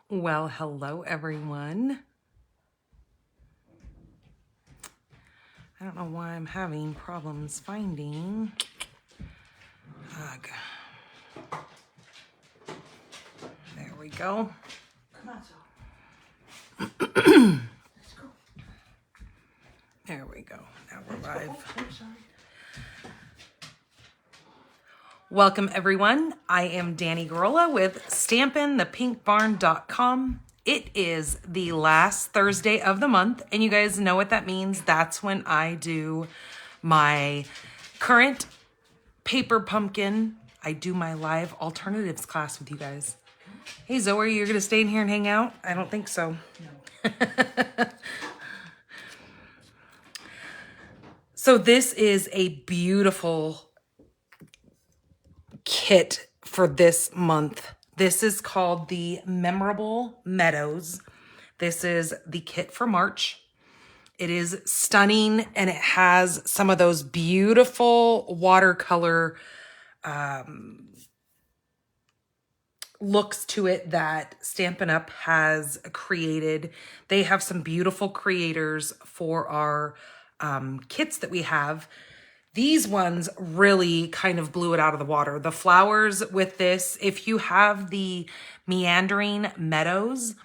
Well, hello everyone. I don't know why I'm having problems finding. Ugh. There we go. Come on, Zoe. Let's go. There we go. Now we're live. Oh, I'm sorry. Welcome everyone. I am Danny Garola with stampinthepinkbarn.com. It is the last Thursday of the month, and you guys know what that means. That's when I do my current paper pumpkin. I do my live alternatives class with you guys. Hey Zoe, you're gonna stay in here and hang out? I don't think so. No. So this is a beautiful kit for this month. This is called the Memorable Meadows. This is the kit for March. It is stunning, and it has some of those beautiful watercolor looks to it that Stampin' Up! Has created. They have some beautiful creators for our kits that we have. These ones really kind of blew it out of the water. The flowers with this, if you have the Meandering Meadows,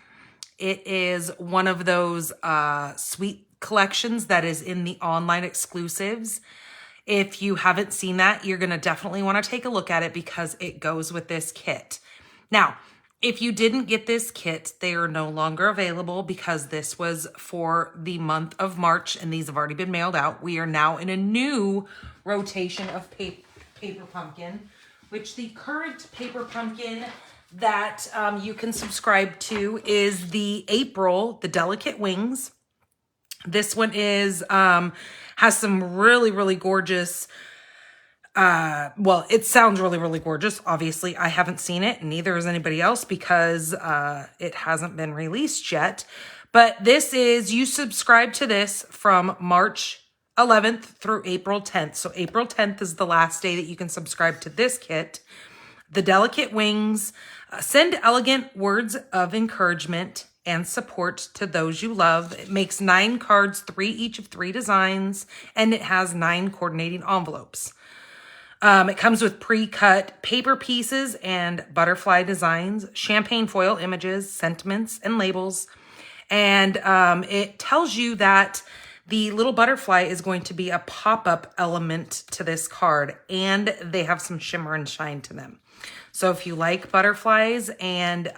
it is one of those sweet collections that is in the online exclusives. If you haven't seen that, you're going to definitely want to take a look at it because it goes with this kit. Now, if you didn't get this kit, they are no longer available because this was for the month of March and these have already been mailed out. We are now in a new rotation of paper pumpkin, which the current paper pumpkin that you can subscribe to is the April, the Delicate Wings. This one is has some really gorgeous. Well, it sounds really gorgeous. Obviously, I haven't seen it, and neither has anybody else because it hasn't been released yet. But this is, you subscribe to this from March 11th through April 10th. So April 10th is the last day that you can subscribe to this kit. The Delicate Wings. Send elegant words of encouragement and support to those you love. It makes 9 cards, 3 each of 3 designs, and it has 9 coordinating envelopes. It comes with pre-cut paper pieces and butterfly designs, champagne foil images, sentiments, and labels. And it tells you that the little butterfly is going to be a pop-up element to this card, and they have some shimmer and shine to them. So if you like butterflies and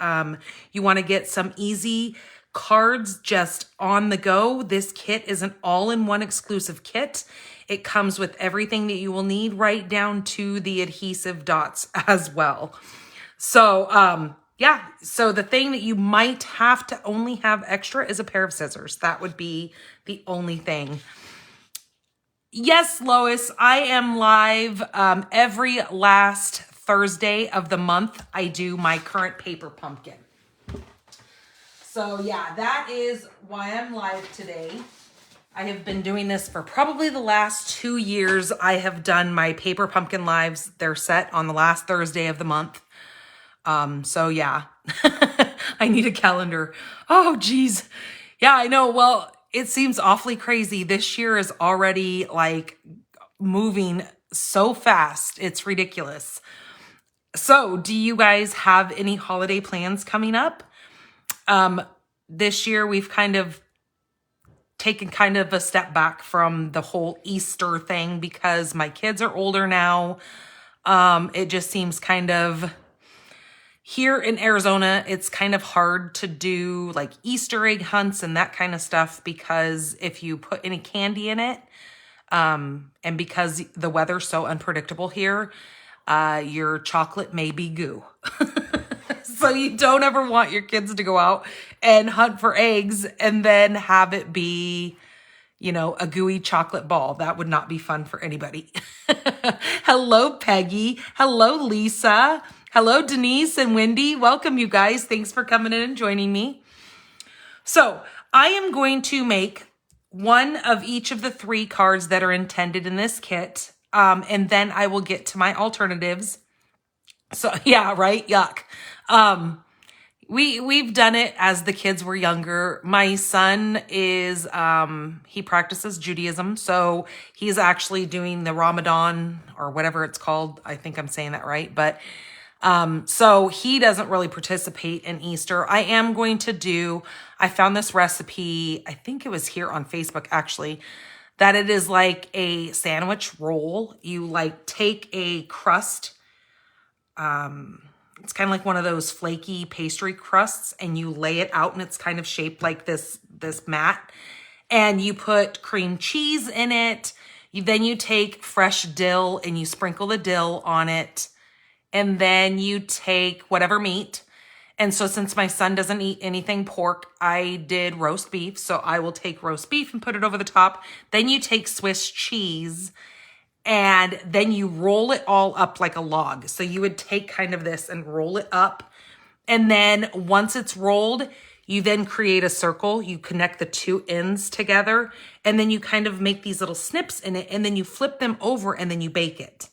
you want to get some easy cards just on the go, this kit is an all-in-one exclusive kit. It comes with everything that you will need, right down to the adhesive dots as well. So, yeah. So the thing that you might have to only have extra is a pair of scissors. That would be the only thing. Yes, Lois, I am live every last Thursday of the month. I do my current paper pumpkin. So yeah, that is why I'm live today. I have been doing this for probably the last 2 years. I have done my paper pumpkin lives. They're set on the last Thursday of the month. So yeah, I need a calendar. Oh, geez. Yeah, I know. Well, it seems awfully crazy. This year is already like moving so fast. It's ridiculous. So do you guys have any holiday plans coming up? This year we've kind of taken kind of a step back from the whole Easter thing because my kids are older now. It just seems kind of, here in Arizona, it's kind of hard to do like Easter egg hunts and that kind of stuff because if you put any candy in it, and because the weather's so unpredictable here, your chocolate may be goo. So you don't ever want your kids to go out and hunt for eggs and then have it be, you know, a gooey chocolate ball. That would not be fun for anybody. Hello, Peggy. Hello, Lisa. Hello, Denise and Wendy. Welcome, you guys. Thanks for coming in and joining me. So I am going to make one of each of the 3 cards that are intended in this kit. And then I will get to my alternatives. So yeah, right. Yuck. We've done it as the kids were younger. My son is, he practices Judaism. So he's actually doing the Ramadan or whatever it's called. I think I'm saying that right. But, so he doesn't really participate in Easter. I am going to do, I found this recipe, I think it was here on Facebook actually, that it is like a sandwich roll. You like take a crust, it's kind of like one of those flaky pastry crusts, and you lay it out and it's kind of shaped like this mat, and you put cream cheese in it. Then you take fresh dill and you sprinkle the dill on it, and then you take whatever meat. And so since my son doesn't eat anything pork, I did roast beef. So I will take roast beef and put it over the top. Then you take Swiss cheese and then you roll it all up like a log. So you would take kind of this and roll it up. And then once it's rolled, you then create a circle. You connect the 2 ends together, and then you kind of make these little snips in it, and then you flip them over and then you bake it.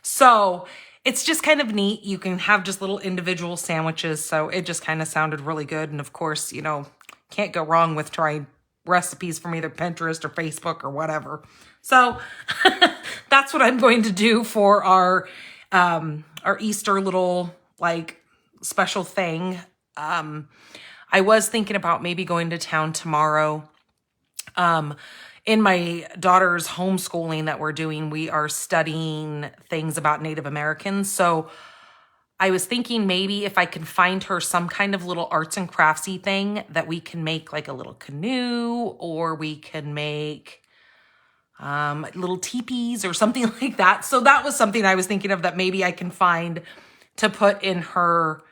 So it's just kind of neat. You can have just little individual sandwiches. So it just kind of sounded really good. And of course, you know, can't go wrong with trying recipes from either Pinterest or Facebook or whatever. So that's what I'm going to do for our Easter little like special thing. I was thinking about maybe going to town tomorrow. In my daughter's homeschooling that we're doing, we are studying things about Native Americans. So I was thinking maybe if I can find her some kind of little arts and craftsy thing that we can make like a little canoe, or we can make little teepees or something like that. So that was something I was thinking of that maybe I can find to put in her,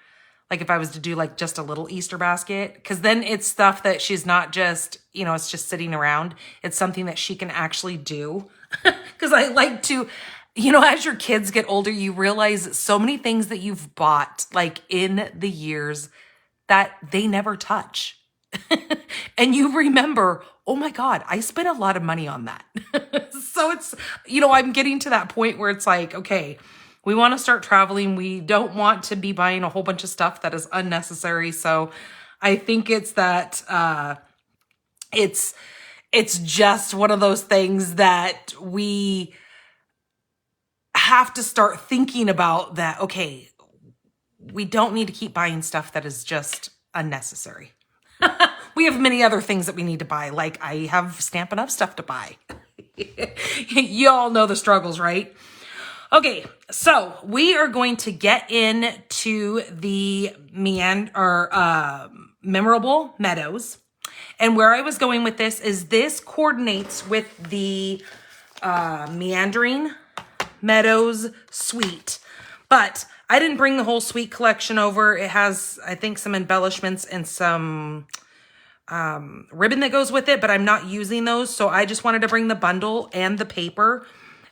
like if I was to do like just a little Easter basket, because then it's stuff that she's not just, you know, it's just sitting around. It's something that she can actually do. Because I like to, you know, as your kids get older, you realize so many things that you've bought like in the years that they never touch. And you remember, oh my God, I spent a lot of money on that. So it's, you know, I'm getting to that point where it's like, okay, we want to start traveling. We don't want to be buying a whole bunch of stuff that is unnecessary. So I think it's that, it's just one of those things that we have to start thinking about, that, okay, we don't need to keep buying stuff that is just unnecessary. We have many other things that we need to buy. Like I have Stampin' Up stuff to buy. You all know the struggles, right? Okay, so we are going to get into the memorable Meadows. And where I was going with this is this coordinates with the meandering Meadows suite. But I didn't bring the whole suite collection over. It has, I think, some embellishments and some ribbon that goes with it, but I'm not using those. So I just wanted to bring the bundle and the paper.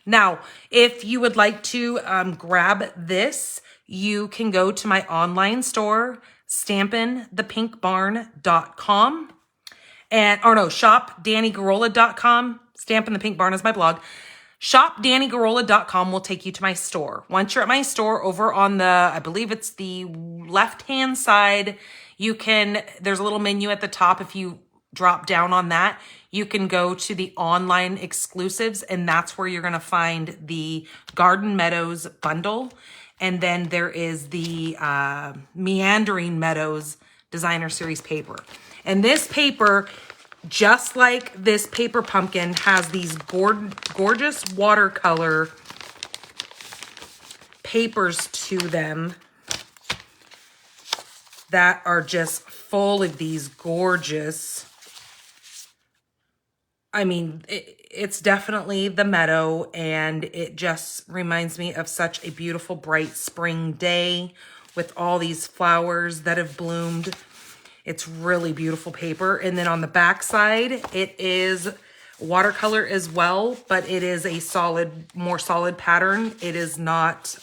Now, if you would like to grab this, you can go to my online store, stampinthepinkbarn.com. shopdannygarola.com. Stampin' the Pink Barn is my blog. Shopdannygarola.com will take you to my store. Once you're at my store, over on the, I believe it's the left-hand side, there's a little menu at the top. If you drop down on that, you can go to the online exclusives, and that's where you're going to find the Garden Meadows bundle. And then there is the Meandering Meadows Designer Series paper. And this paper, just like this paper pumpkin, has these gorgeous watercolor papers to them that are just full of these gorgeous, I mean, it's definitely the meadow, and it just reminds me of such a beautiful, bright spring day with all these flowers that have bloomed. It's really beautiful paper. And then on the back side, it is watercolor as well, but it is a more solid pattern. It is not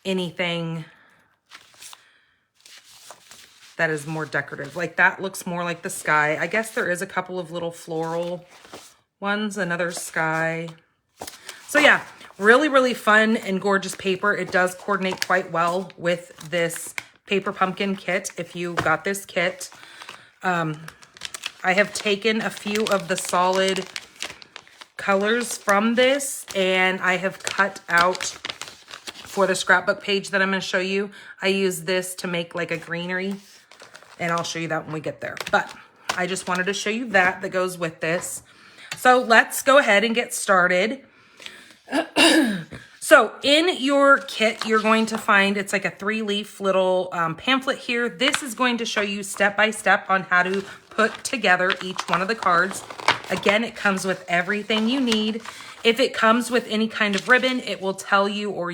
anything that is more decorative. Like that looks more like the sky. I guess there is a couple of little floral ones, another sky. So yeah, really, really fun and gorgeous paper. It does coordinate quite well with this paper pumpkin kit if you got this kit. I have taken a few of the solid colors from this and I have cut out for the scrapbook page that I'm going to show you. I use this to make like a greenery and I'll show you that when we get there. But I just wanted to show you that goes with this. So let's go ahead and get started. So in your kit, you're going to find, it's like a 3-leaf little pamphlet here. This is going to show you step by step on how to put together each one of the cards. Again, it comes with everything you need. If it comes with any kind of ribbon, it will tell you, or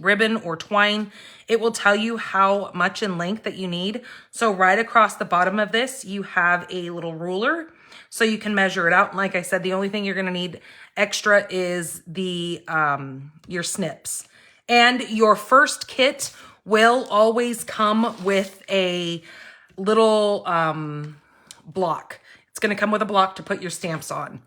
ribbon or twine, it will tell you how much in length that you need. So right across the bottom of this, you have a little ruler so you can measure it out. And like I said, the only thing you're going to need extra is the your snips. And your first kit will always come with a little block. It's going to come with a block to put your stamps on.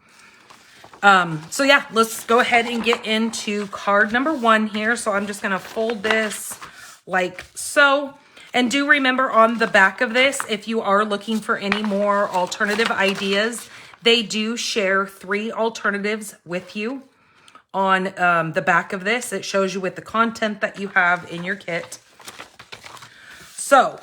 So yeah, let's go ahead and get into card number 1 here. So I'm just going to fold this like so. And do remember on the back of this, if you are looking for any more alternative ideas, they do share 3 alternatives with you on the back of this. It shows you with the content that you have in your kit. So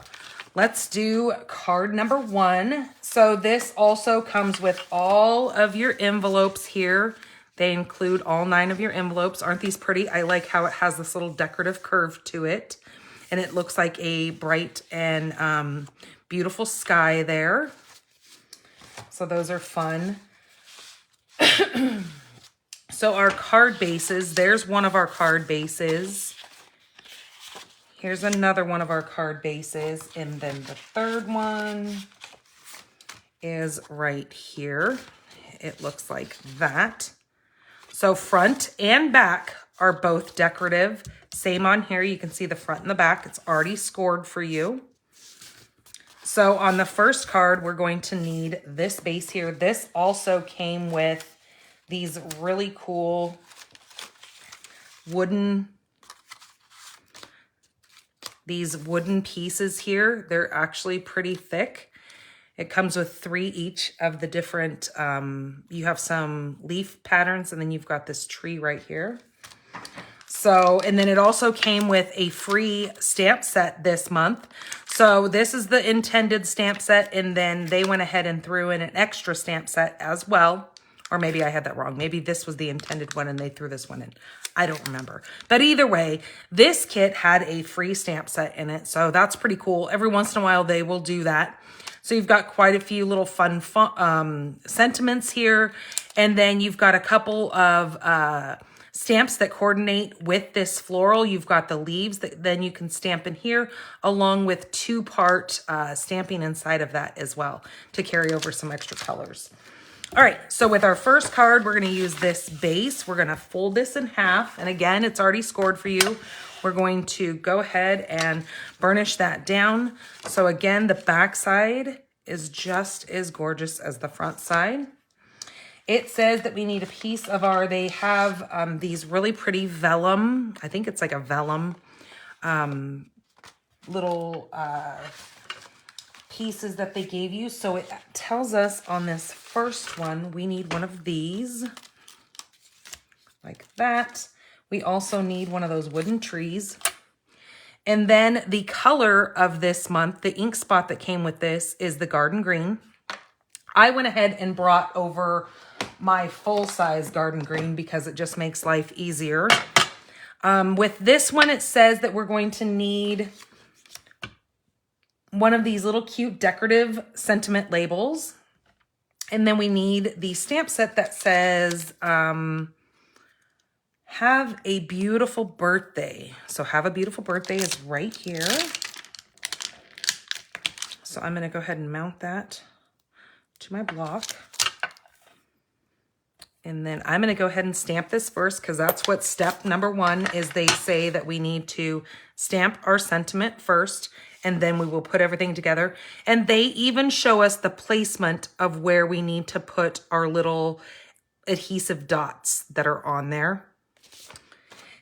let's do card number 1. So this also comes with all of your envelopes here. They include all 9 of your envelopes. Aren't these pretty? I like how it has this little decorative curve to it. And it looks like a bright and beautiful sky there. So those are fun. So our card bases, there's one of our card bases. Here's another one of our card bases. And then the third one is right here. It looks like that. So front and back are both decorative. Same on here. You can see the front and the back. It's already scored for you. So on the first card, we're going to need this base here. This also came with these really cool wooden pieces here. They're actually pretty thick. It comes with 3 each of the different, you have some leaf patterns and then you've got this tree right here. So, and then it also came with a free stamp set this month. So this is the intended stamp set, and then they went ahead and threw in an extra stamp set as well. Or maybe I had that wrong. Maybe this was the intended one and they threw this one in. I don't remember. But either way, this kit had a free stamp set in it. So that's pretty cool. Every once in a while, they will do that. So you've got quite a few little fun sentiments here. And then you've got a couple of stamps that coordinate with this floral. You've got the leaves that then you can stamp in here, along with 2-part stamping inside of that as well to carry over some extra colors. All right, so with our first card, we're going to use this base. We're going to fold this in half. And again, it's already scored for you. We're going to go ahead and burnish that down. So again, the back side is just as gorgeous as the front side. It says that we need a piece of our, they have these really pretty vellum, I think it's like a vellum, little pieces that they gave you. So it tells us on this first one, we need one of these, like that. We also need one of those wooden trees. And then the color of this month, the ink spot that came with this is the garden green. I went ahead and brought over my full-size garden green because it just makes life easier. With this one, it says that we're going to need one of these little cute decorative sentiment labels. And then we need the stamp set that says, have a beautiful birthday. So have a beautiful birthday is right here. So I'm going to go ahead and mount that to my block. And then I'm going to go ahead and stamp this first because that's what step number 1 is. They say that we need to stamp our sentiment first. and then we will put everything together. And they even show us the placement of where we need to put our little adhesive dots that are on there.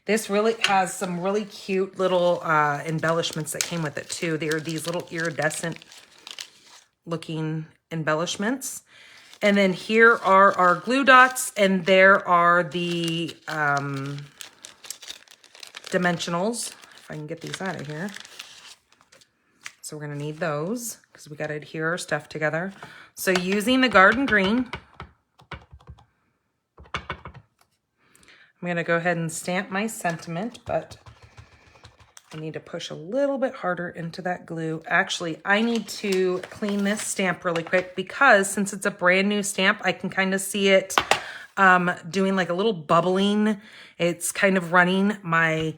This really has some really cute little embellishments that came with it too. They are these little iridescent looking embellishments. And then here are our glue dots, and there are the dimensionals. If I can get these out of here. So we're gonna need those because we gotta adhere our stuff together. So using the garden green, I'm gonna go ahead and stamp my sentiment, but I need to push a little bit harder into that glue. Actually, I need to clean this stamp really quick because since it's a brand new stamp, I can kind of see it doing like a little bubbling. It's kind of running my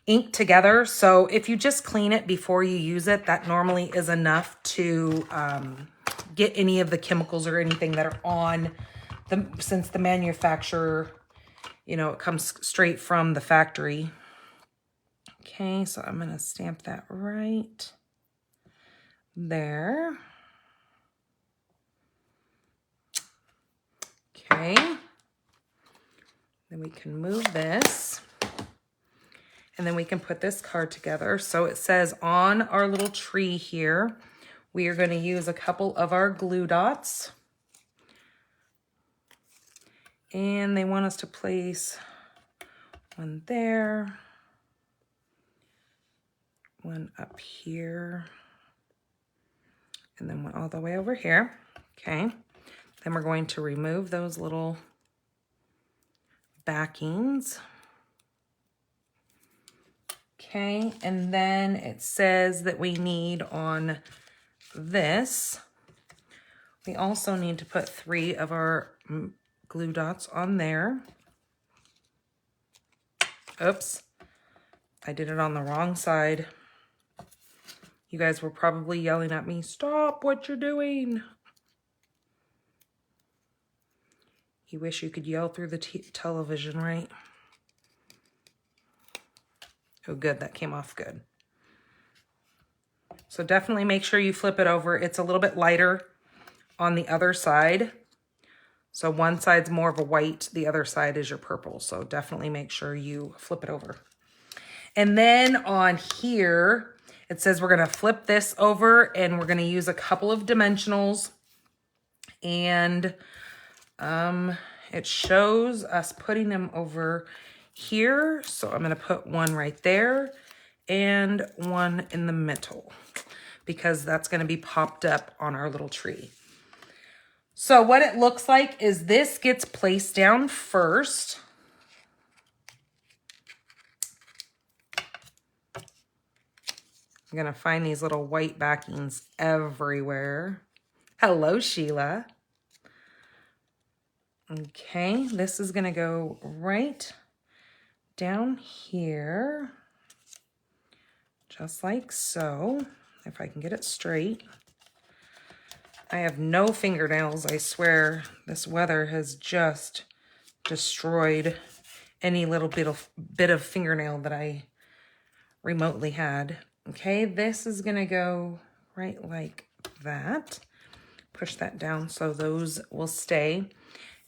ink together. So if you just clean it before you use it, that normally is enough to get any of the chemicals or anything that are on the, since the manufacturer, you know, it comes straight from the factory. Okay, so I'm going to stamp that right there. Okay, then we can move this. And then we can put this card together. So it says on our little tree here, we are going to use a couple of our glue dots. And they want us to place one there, one up here, and then one all the way over here. Okay. Then we're going to remove those little backings. Okay, and then it says that we need on this, we also need to put 3 of our glue dots on there. Oops, I did it on the wrong side. You guys were probably yelling at me, stop what you're doing. You wish you could yell through the television, right? Oh, good, that came off good. So definitely make sure you flip it over. It's a little bit lighter on the other side. So one side's more of a white, the other side is your purple. So definitely make sure you flip it over. And then on here, it says we're gonna flip this over and we're gonna use a couple of dimensionals. And it shows us putting them over here. So I'm gonna put one right there and one in the middle because that's gonna be popped up on our little tree. So what it looks like is this gets placed down first. I'm gonna find these little white backings everywhere. Hello, Sheila. Okay, this is gonna go right down here, just like so, if I can get it straight. I have no fingernails, I swear. This weather has just destroyed any little bit of fingernail that I remotely had. Okay, this is gonna go right like that. Push that down so those will stay.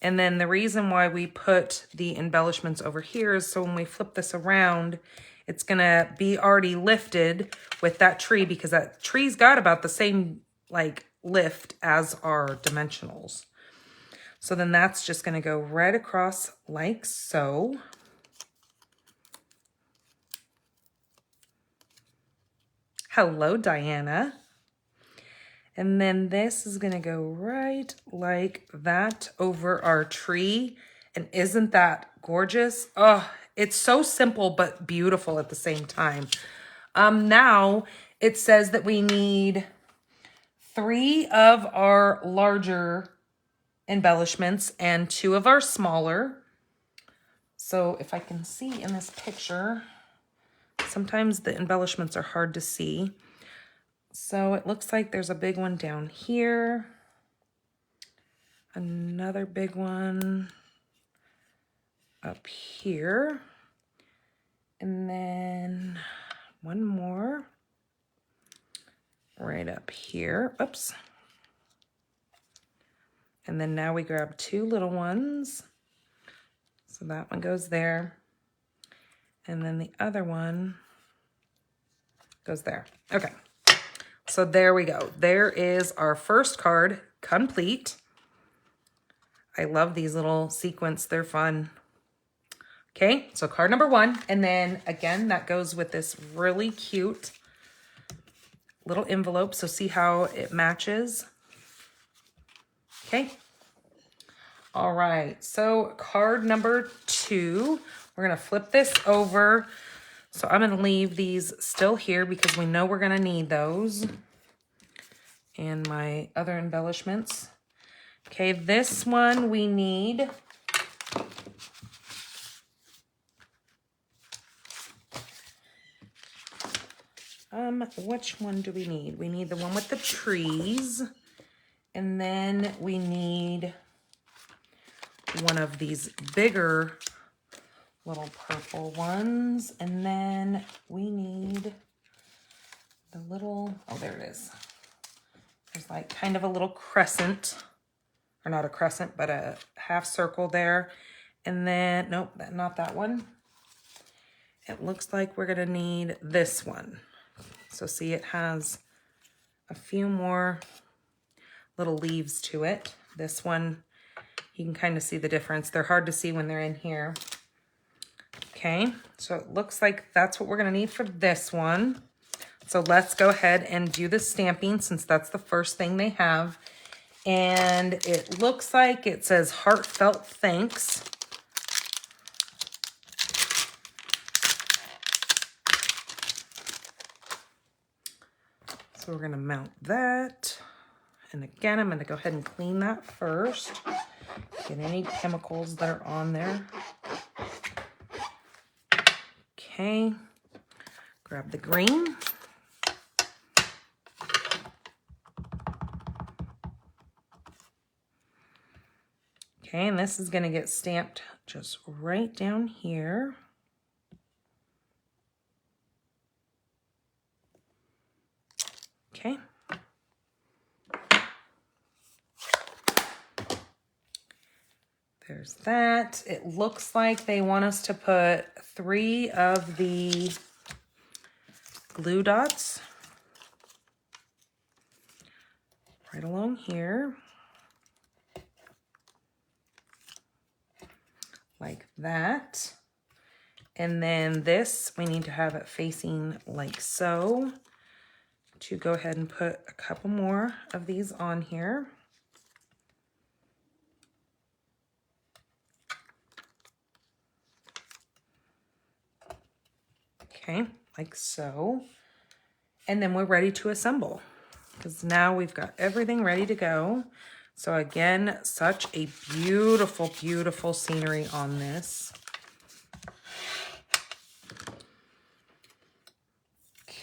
And then the reason why we put the embellishments over here is so when we flip this around, it's gonna be already lifted with that tree because that tree's got about the same like lift as our dimensionals. So then that's just gonna go right across like so. Hello, Diana. And then this is gonna go right like that over our tree. And isn't that gorgeous? Oh, it's so simple, but beautiful at the same time. Now it says that we need 3 of our larger embellishments and 2 of our smaller. So if I can see in this picture, sometimes the embellishments are hard to see. So it looks like there's a big one down here, another big one up here, and then one more right up here. Oops. And then now we grab 2 little ones. So that one goes there. And then the other one goes there. Okay. So there we go. There is our first card complete. I love these little sequins. They're fun. Okay, so card number 1. And then again, that goes with this really cute little envelope. So see how it matches. Okay. All right, so card number 2, we're gonna flip this over. So I'm gonna leave these still here because we know we're gonna need those. And my other embellishments. Okay, this one we need which one do we need? We need the one with the trees. And then we need one of these bigger little purple ones. And then we need the little, oh, there it is. There's like kind of a little crescent, or not a crescent, but a half circle there. And then, nope, not that one. It looks like we're gonna need this one. So see, it has a few more little leaves to it. This one, you can kind of see the difference. They're hard to see when they're in here. Okay, so it looks like that's what we're gonna need for this one. So let's go ahead and do the stamping since that's the first thing they have. And it looks like it says heartfelt thanks. So we're gonna mount that. And again, I'm gonna go ahead and clean that first. Get any chemicals that are on there. Okay, grab the green. Okay, and this is gonna get stamped just right down here. Okay. There's that. It looks like they want us to put 3 of the glue dots right along here. Like that. And then this, we need to have it facing like so. To go ahead and put a couple more of these on here. Okay, like so. And then we're ready to assemble because now we've got everything ready to go. So again, such a beautiful, beautiful scenery on this.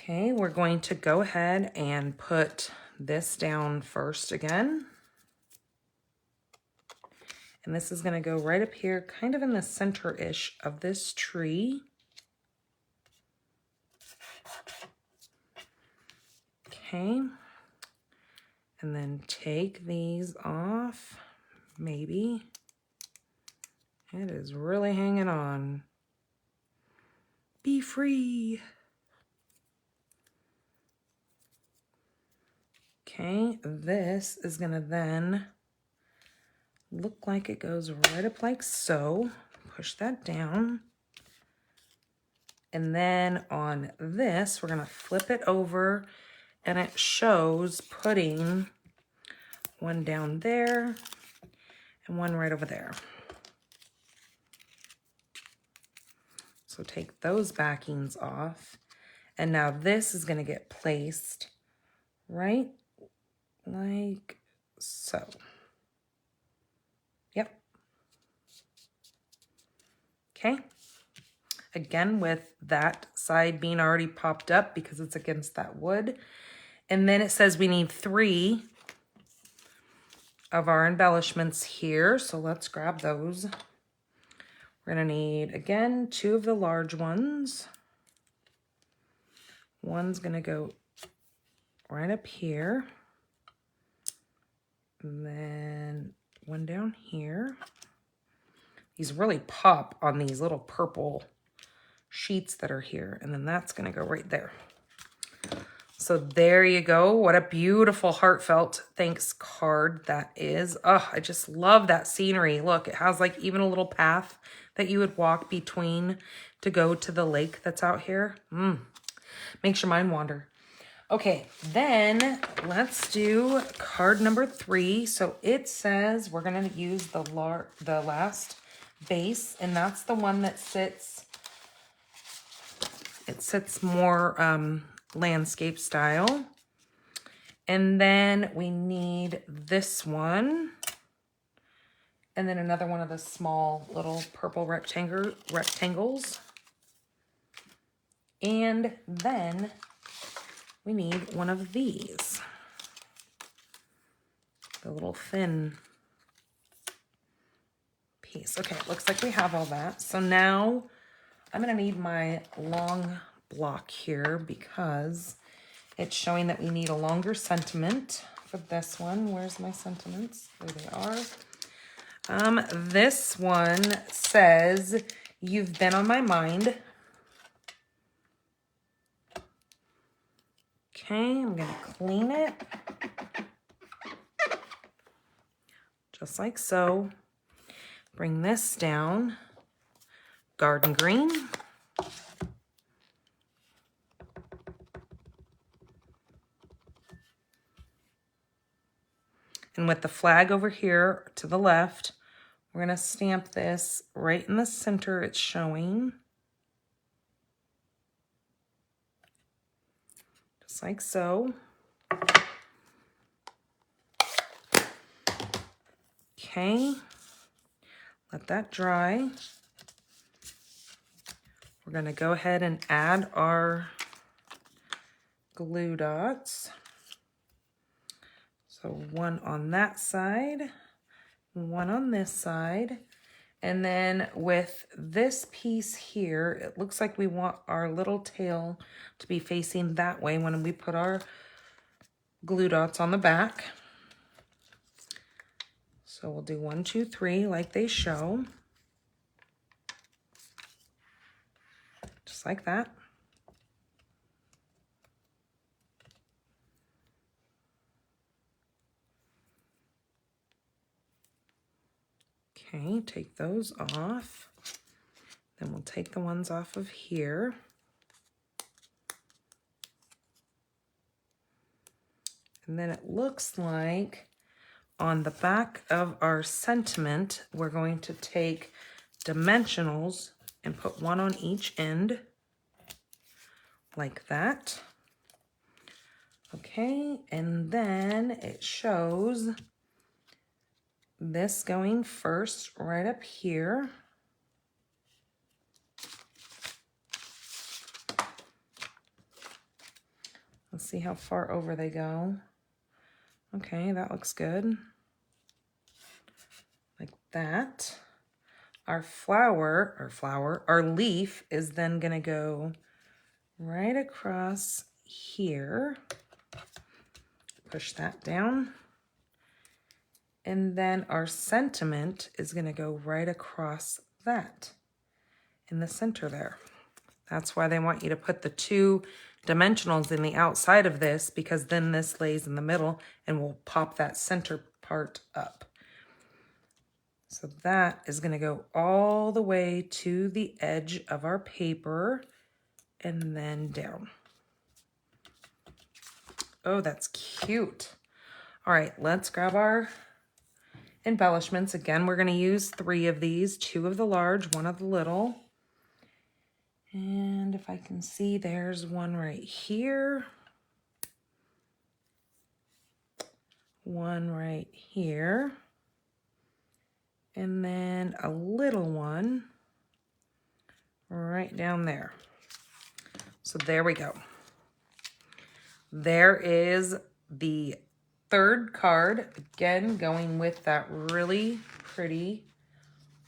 Okay, we're going to go ahead and put this down first again. And this is gonna go right up here, kind of in the center-ish of this tree. Okay, and then take these off, maybe. It is really hanging on. Be free. Okay, this is gonna then look like it goes right up like so. Push that down. And then on this, we're gonna flip it over and it shows putting one down there and one right over there. So take those backings off. And now this is gonna get placed right like so. Yep. Okay. Again, with that side being already popped up because it's against that wood. And then it says we need 3 of our embellishments here. So let's grab those. We're gonna need, again, 2 of the large ones. One's gonna go right up here. And then one down here. These really pop on these little purple sheets that are here. And then that's going to go right there. So there you go. What a beautiful heartfelt thanks card that is. Oh, I just love that scenery. Look, it has like even a little path that you would walk between to go to the lake that's out here. Makes your mind wander. Okay, then let's do card number 3. So it says we're going to use the last base, and that's the one that sits, it sits more landscape style. And then we need this one. And then another one of the small little purple rectangles. And then we need one of these. The little thin piece. Okay, it looks like we have all that. So now I'm going to need my long block here because it's showing that we need a longer sentiment for this one. Where's my sentiments? There they are. This one says, "You've been on my mind." Okay, I'm going to clean it. Just like so. Bring this down. Garden green. And with the flag over here to the left, we're going to stamp this right in the center it's showing. Just like so. Okay. Let that dry. We're going to go ahead and add our glue dots. So one on that side, one on this side. And then with this piece here, it looks like we want our little tail to be facing that way when we put our glue dots on the back. So we'll do 1, 2, 3 like they show. Just like that. Okay, take those off. Then we'll take the ones off of here. And then it looks like on the back of our sentiment, we're going to take dimensionals and put one on each end, like that. Okay, and then it shows this going first right up here. Let's see how far over they go. Okay, that looks good. Like that. Our our leaf is then gonna go right across here. Push that down. And then our sentiment is gonna go right across that in the center there. That's why they want you to put the 2 dimensionals in the outside of this, because then this lays in the middle and will pop that center part up. So that is going to go all the way to the edge of our paper and then down. Oh, that's cute. All right, let's grab our embellishments. Again, we're going to use 3 of these, 2 of the large, 1 of the little. And if I can see, there's one right here. One right here. And then a little one right down there. So there we go. There is the 3rd card, again, going with that really pretty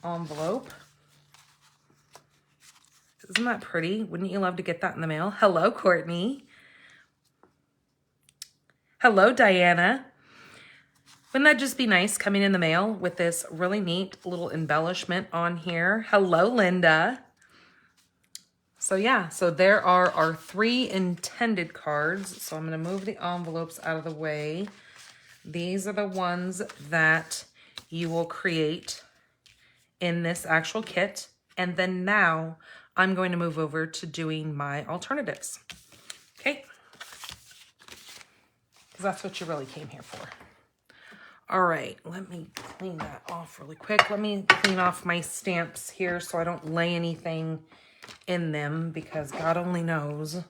envelope. Isn't that pretty? Wouldn't you love to get that in the mail? Hello, Courtney. Hello, Diana. Wouldn't that just be nice coming in the mail with this really neat little embellishment on here? Hello, Linda. So yeah, so there are our 3 intended cards. So I'm going to move the envelopes out of the way. These are the ones that you will create in this actual kit. And then now I'm going to move over to doing my alternatives. Okay? Because that's what you really came here for. All right, let me clean that off really quick. Let me clean off my stamps here so I don't lay anything in them, because God only knows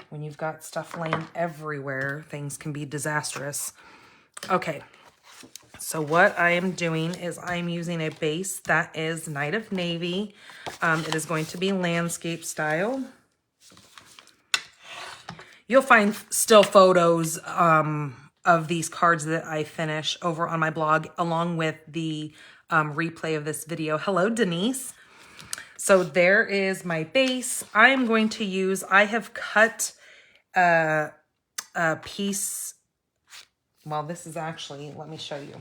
when you've got stuff laying everywhere, things can be disastrous. Okay, so what I am doing is I'm using a base that is Night of Navy. It is going to be landscape style. You'll find still photos of these cards that I finish over on my blog, along with the replay of this video. Hello, Denise. So there is my base. I am going to use, I have cut a piece. Well, this is actually, let me show you.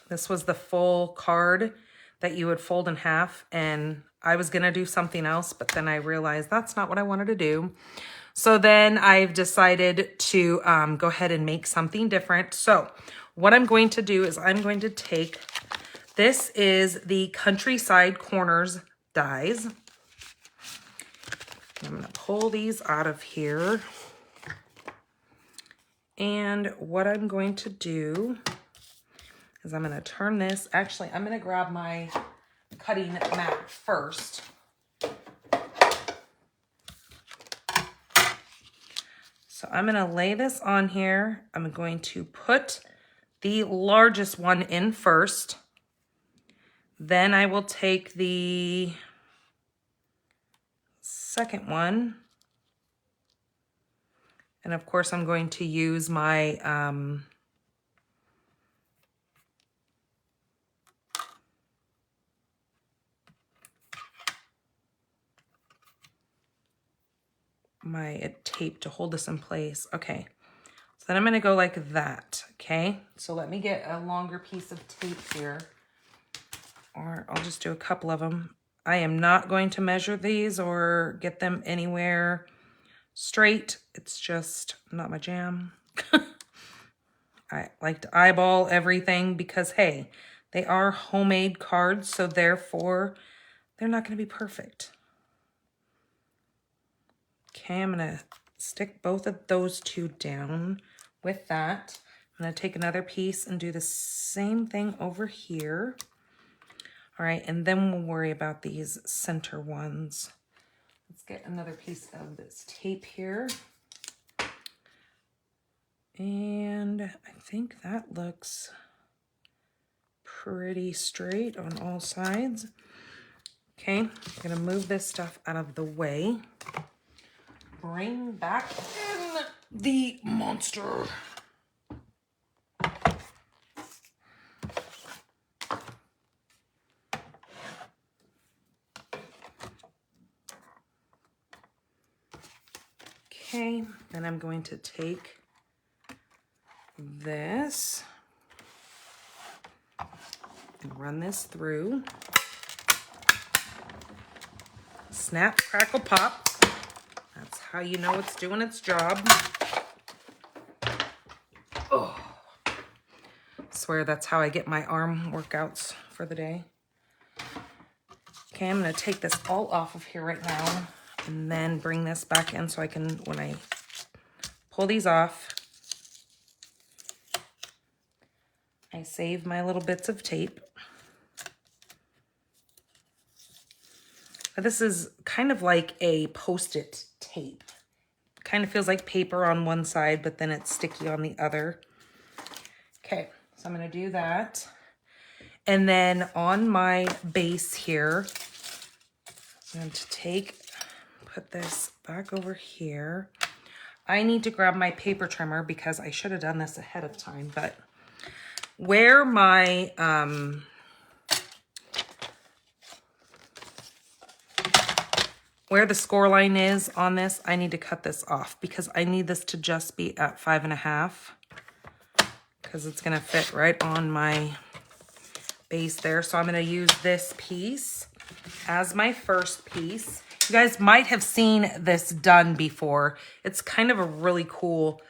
This was the full card that you would fold in half, and I was going to do something else, but then I realized that's not what I wanted to do. So then I've decided to go ahead and make something different. So what I'm going to do is I'm going to take, this is the Countryside Corners dies. I'm going to pull these out of here. And what I'm going to do is I'm going to turn this, actually I'm going to grab my cutting mat first. So I'm going to lay this on here. I'm going to put the largest one in first. Then I will take the second one. And of course I'm going to use my tape to hold this in place. Okay, so then I'm going to go like that. Okay, so let me get a longer piece of tape here, or I'll just do a couple of them. I am not going to measure these or get them anywhere straight. It's just not my jam. I like to eyeball everything because, hey, they are homemade cards, so therefore they're not going to be perfect. Okay, I'm going to stick both of those two down with that. I'm going to take another piece and do the same thing over here. All right, and then we'll worry about these center ones. Let's get another piece of this tape here. And I think that looks pretty straight on all sides. Okay, I'm gonna move this stuff out of the way. Bring back in the monster. Okay, then I'm going to take this and run this through. Snap, crackle, pop. That's how you know it's doing its job. Oh, I swear that's how I get my arm workouts for the day. Okay, I'm going to take this all off of here right now and then bring this back in so I can, when I pull these off, I save my little bits of tape. This is kind of like a Post-it tape. Kind of feels like paper on one side, but then it's sticky on the other. Okay, so I'm going to do that. And then on my base here, I'm going to put this back over here. I need to grab my paper trimmer because I should have done this ahead of time, but where my where the score line is on this, I need to cut this off because I need this to just be at 5.5 because it's going to fit right on my base there. So I'm going to use this piece as my first piece. You guys might have seen this done before. It's kind of a really cool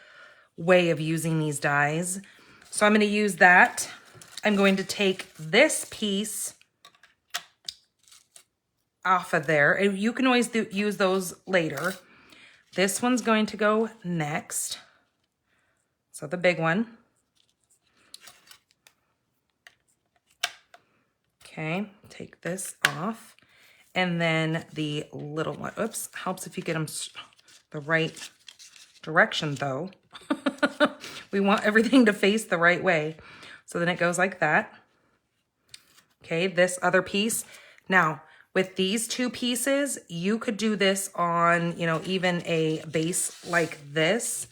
way of using these dies. So I'm going to use that. I'm going to take this piece off of there. And you can always use those later. This one's going to go next. So the big one. Okay, take this off. And then the little one, oops, helps if you get them the right direction though. We want everything to face the right way. So then it goes like that. Okay, this other piece. Now, with these two pieces, you could do this on, you know, even a base like this.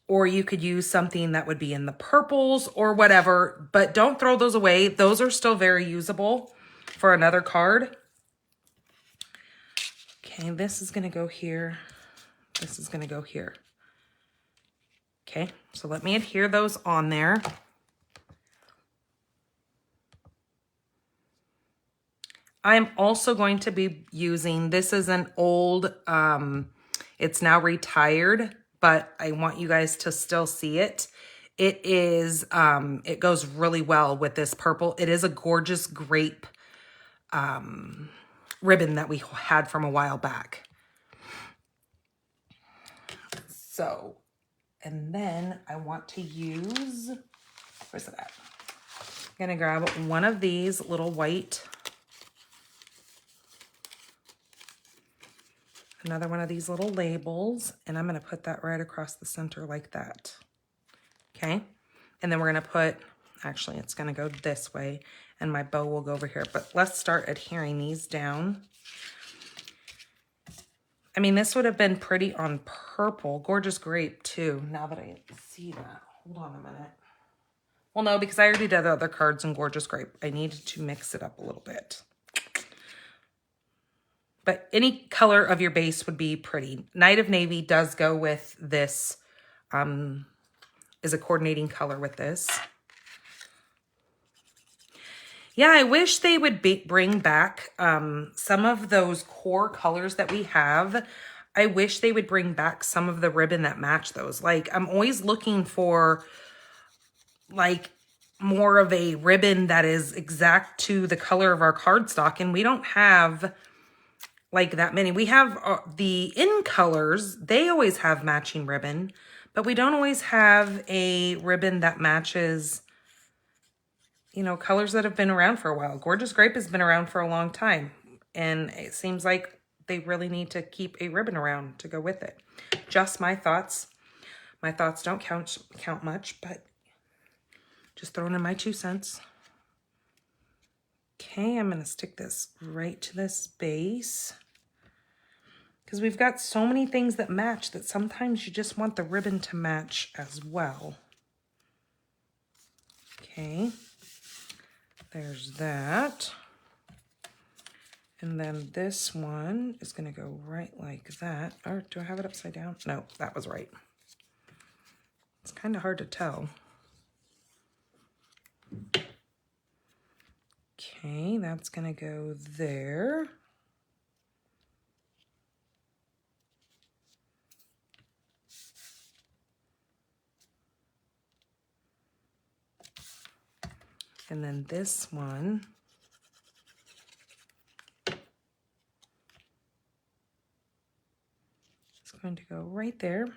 Or you could use something that would be in the purples or whatever, but don't throw those away. Those are still very usable for another card. Okay, this is gonna go here. This is gonna go here. Okay, so let me adhere those on there. I'm also going to be using, this is an old, it's now retired, but I want you guys to still see it. It is, it goes really well with this purple. It is a gorgeous grape ribbon that we had from a while back. So, and then I want to use, where's it at? I'm gonna grab one of these little white, another one of these little labels, and I'm gonna put that right across the center like that. Okay, and then we're gonna put, actually it's gonna go this way, and my bow will go over here, but let's start adhering these down. I mean, this would have been pretty on purple. Gorgeous grape too, now that I see that. Hold on a minute. Well, no, because I already did the other cards in gorgeous grape. I needed to mix it up a little bit. But any color of your base would be pretty. Night of Navy does go with this, is a coordinating color with this. Yeah, I wish they would bring back some of those core colors that we have. I wish they would bring back some of the ribbon that match those. Like, I'm always looking for, like, more of a ribbon that is exact to the color of our cardstock, and we don't have like that many. We have the in colors, they always have matching ribbon, but we don't always have a ribbon that matches, you know, colors that have been around for a while. Gorgeous Grape has been around for a long time, and it seems like they really need to keep a ribbon around to go with it. Just my thoughts. My thoughts don't count much, but just throwing in my 2 cents. Okay, I'm gonna stick this right to this base, because we've got so many things that match that sometimes you just want the ribbon to match as well. Okay, there's that. And then this one is gonna go right like that. Or do I have it upside down? No, that was right. It's kind of hard to tell. Okay, that's gonna go there. And then this one is going to go right there.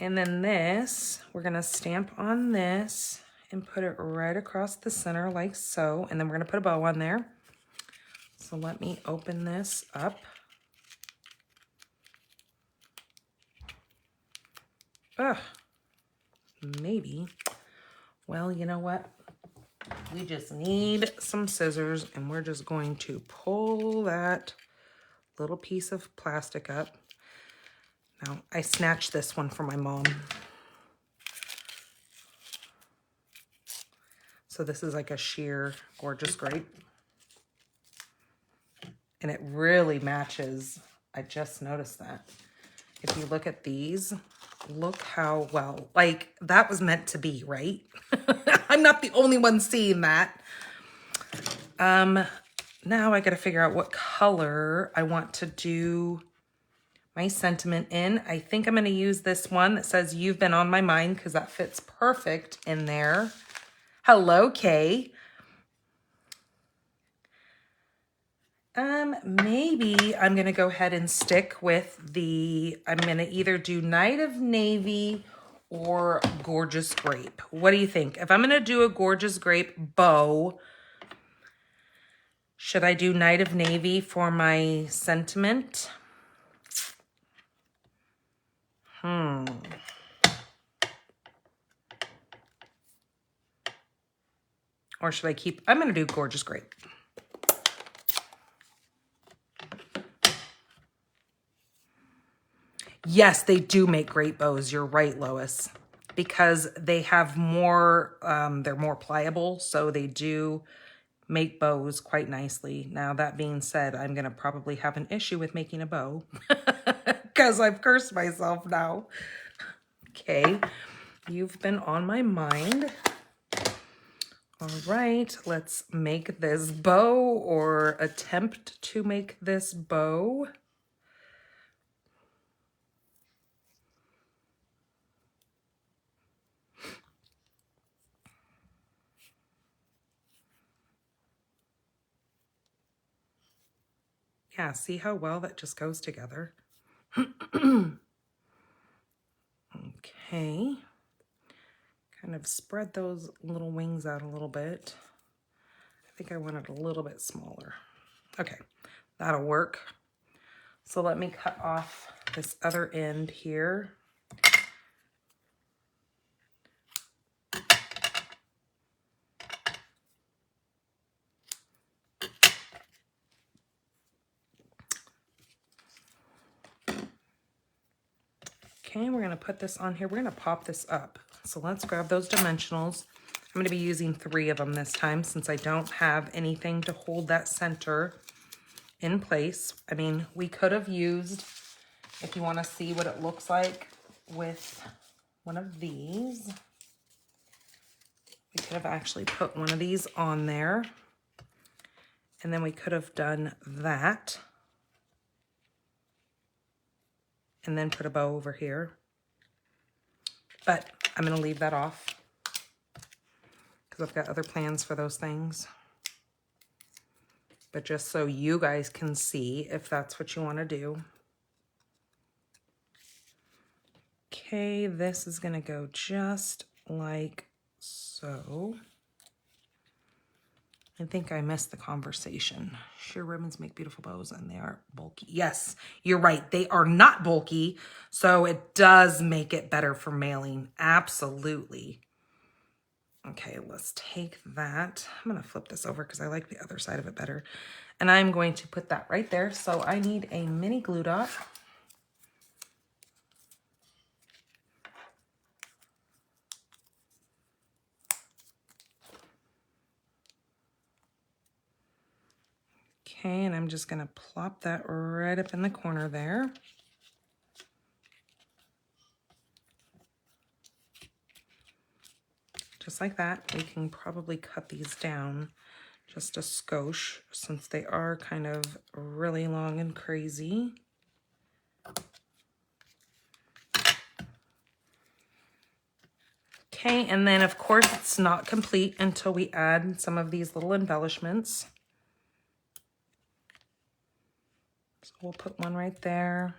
And then this, we're gonna stamp on this and put it right across the center like so. And then we're gonna put a bow on there. So let me open this up. Ugh, maybe. Well, you know what? We just need some scissors, and we're just going to pull that little piece of plastic up. Now, I snatched this one from my mom. So this is like a sheer Gorgeous Grape. And it really matches. I just noticed that. If you look at these, look how well, like that was meant to be, right? I'm not the only one seeing that. Now I got to figure out what color I want to do my sentiment in. I think I'm going to use this one that says "You've Been on My Mind" because that fits perfect in there. Hello, Kay. Maybe I'm going to go ahead and stick with I'm going to either do Night of Navy or Gorgeous Grape. What do you think? If I'm going to do a Gorgeous Grape bow, should I do Night of Navy for my sentiment? Or should I keep, I'm going to do Gorgeous Grape. Yes, they do make great bows. You're right, Lois, because they have more, they're more pliable. So they do make bows quite nicely. Now, that being said, I'm going to probably have an issue with making a bow because I've cursed myself now. Okay, you've been on my mind. All right, let's make this bow or attempt to make this bow. Yeah, see how well that just goes together? Okay. Kind of spread those little wings out a little bit. I think I want it a little bit smaller. Okay, that'll work. So let me cut off this other end here. Okay, we're gonna put this on here. We're gonna pop this up. So let's grab those dimensionals. I'm gonna be using 3 of them this time since I don't have anything to hold that center in place. I mean, we could have used, if you wanna see what it looks like with one of these, we could have actually put one of these on there and then we could have done that. And then put a bow over here. But I'm going to leave that off because I've got other plans for those things. But just so you guys can see if that's what you want to do. Okay, this is going to go just like so. I think I missed the conversation. Sheer ribbons make beautiful bows and they are bulky. Yes, you're right. They are not bulky, so it does make it better for mailing. Absolutely. Okay, let's take that. I'm going to flip this over because I like the other side of it better. And I'm going to put that right there. So I need a mini glue dot. Okay, and I'm just going to plop that right up in the corner there. Just like that. We can probably cut these down just a skosh since they are kind of really long and crazy. Okay, and then of course it's not complete until we add some of these little embellishments. So we'll put one right there.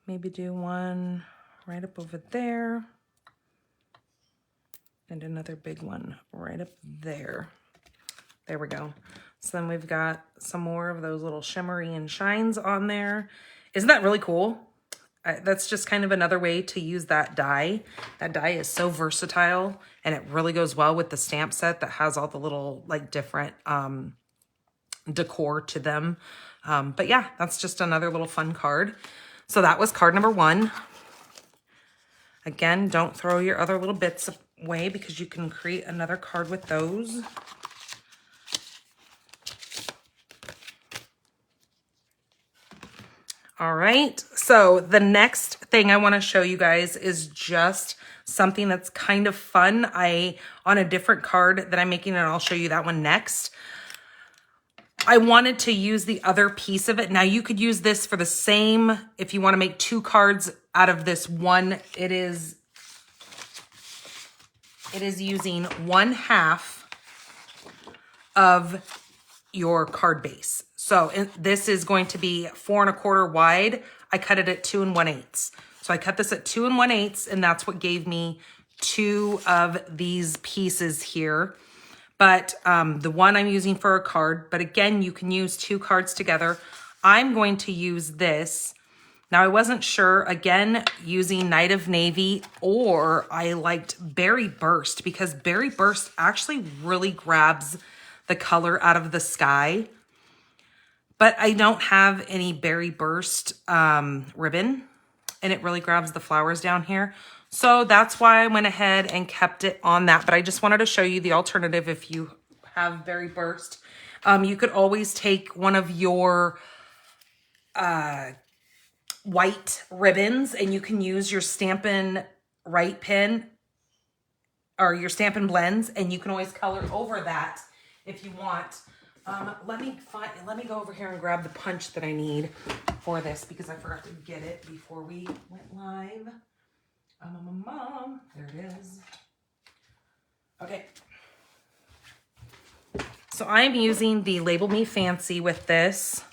Maybe do one right up over there. And another big one right up there. There we go. So then we've got some more of those little shimmery and shines on there. Isn't that really cool? That's just kind of another way to use that die. That die is so versatile and it really goes well with the stamp set that has all the little like different decor to them. But yeah, that's just another little fun card. So that was card number 1. Again, don't throw your other little bits away because you can create another card with those. All right, so the next thing I want to show you guys is just something that's kind of fun. On a different card that I'm making, and I'll show you that one next. I wanted to use the other piece of it. Now you could use this for the same, if you want to make 2 cards out of this one. It is using 1/2 of your card base. So this is going to be 4 1/4 wide. I cut it at 2 1/8. So I cut this at 2 1/8, and that's what gave me 2 of these pieces here. But the one I'm using for a card, but again, you can use 2 cards together. I'm going to use this. Now I wasn't sure, again, using Night of Navy, or I liked Berry Burst, because Berry Burst actually really grabs the color out of the sky. But I don't have any Berry Burst ribbon, and it really grabs the flowers down here. So that's why I went ahead and kept it on that. But I just wanted to show you the alternative if you have Berry Burst. You could always take one of your white ribbons, and you can use your Stampin' Right pen or your Stampin' Blends, and you can always color over that if you want. Let me go over here and grab the punch that I need for this, because I forgot to get it before we went live. There it is. Okay. So I'm using the Label Me Fancy with this.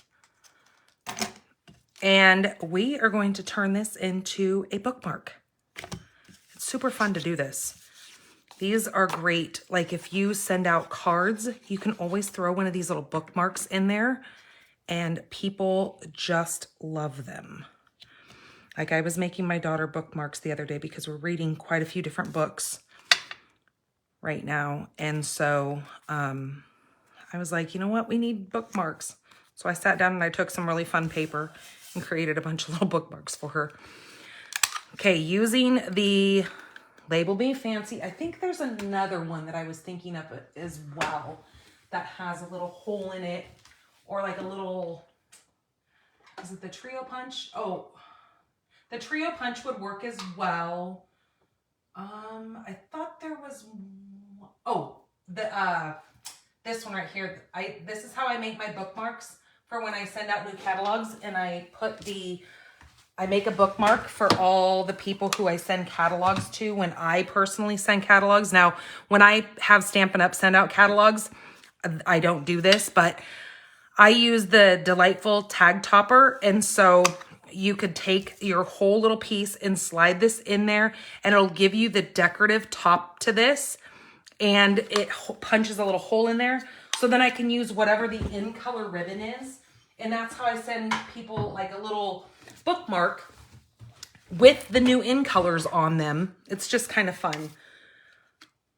And we are going to turn this into a bookmark. It's super fun to do this. These are great. Like if you send out cards, you can always throw one of these little bookmarks in there, and people just love them. Like I was making my daughter bookmarks the other day because we're reading quite a few different books right now. And so I was like, you know what? We need bookmarks. So I sat down and I took some really fun paper and created a bunch of little bookmarks for her. Okay, using the Label Me Fancy. I think there's another one that I was thinking of as well that has a little hole in it, or like a little, is it the Trio Punch? Oh, the Trio Punch would work as well. I thought there was, this one right here. This is how I make my bookmarks for when I send out new catalogs, and I make a bookmark for all the people who I send catalogs to when I personally send catalogs. Now, when I have Stampin' Up! Send out catalogs, I don't do this, but I use the Delightful Tag Topper, and so you could take your whole little piece and slide this in there, and it'll give you the decorative top to this, and it punches a little hole in there. So then I can use whatever the in-color ribbon is, and that's how I send people like a little bookmark with the new in-colors on them. It's just kind of fun.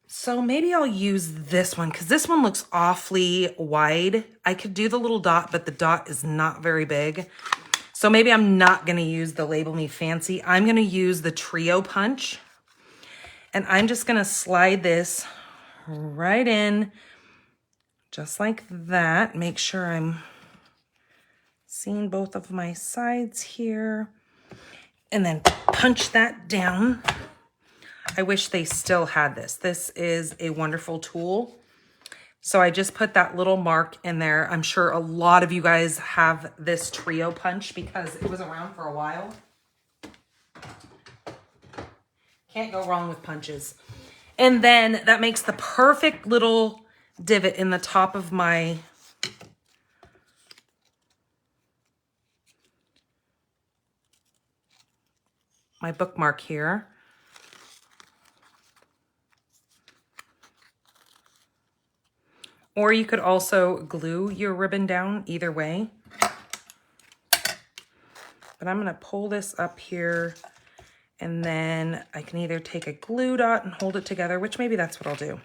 So maybe I'll use this one, because this one looks awfully wide. I could do the little dot, but the dot is not very big. So maybe I'm not going to use the Label Me Fancy. I'm going to use the Trio Punch. And I'm just going to slide this right in, just like that. Make sure I'm seeing both of my sides here. And then punch that down. I wish they still had this. This is a wonderful tool. So I just put that little mark in there. I'm sure a lot of you guys have this Trio Punch because it was around for a while. Can't go wrong with punches. And then that makes the perfect little divot in the top of my bookmark here. Or you could also glue your ribbon down, either way. But I'm gonna pull this up here, and then I can either take a glue dot and hold it together, which maybe that's what I'll do.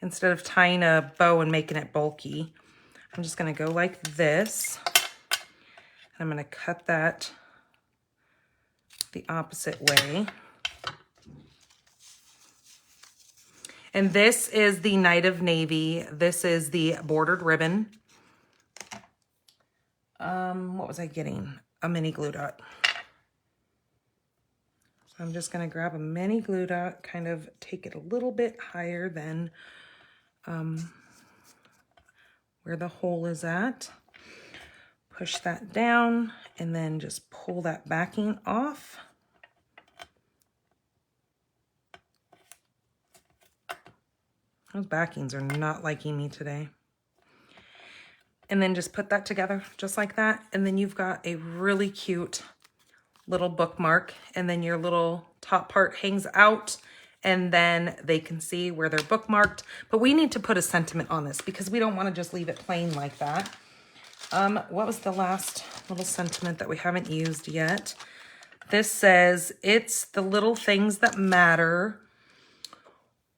Instead of tying a bow and making it bulky, I'm just gonna go like this. And I'm gonna cut that the opposite way. And this is the Night of Navy. This is the bordered ribbon. What was I getting? a mini glue dot. So I'm just going to grab a mini glue dot, kind of take it a little bit higher than where the hole is at. Push that down and then just pull that backing off. Those backings are not liking me today. And then just put that together just like that. And then you've got a really cute little bookmark, and then your little top part hangs out, and then they can see where they're bookmarked. But we need to put a sentiment on this because we don't want to just leave it plain like that. What was the last little sentiment that we haven't used yet? This says, it's the little things that matter,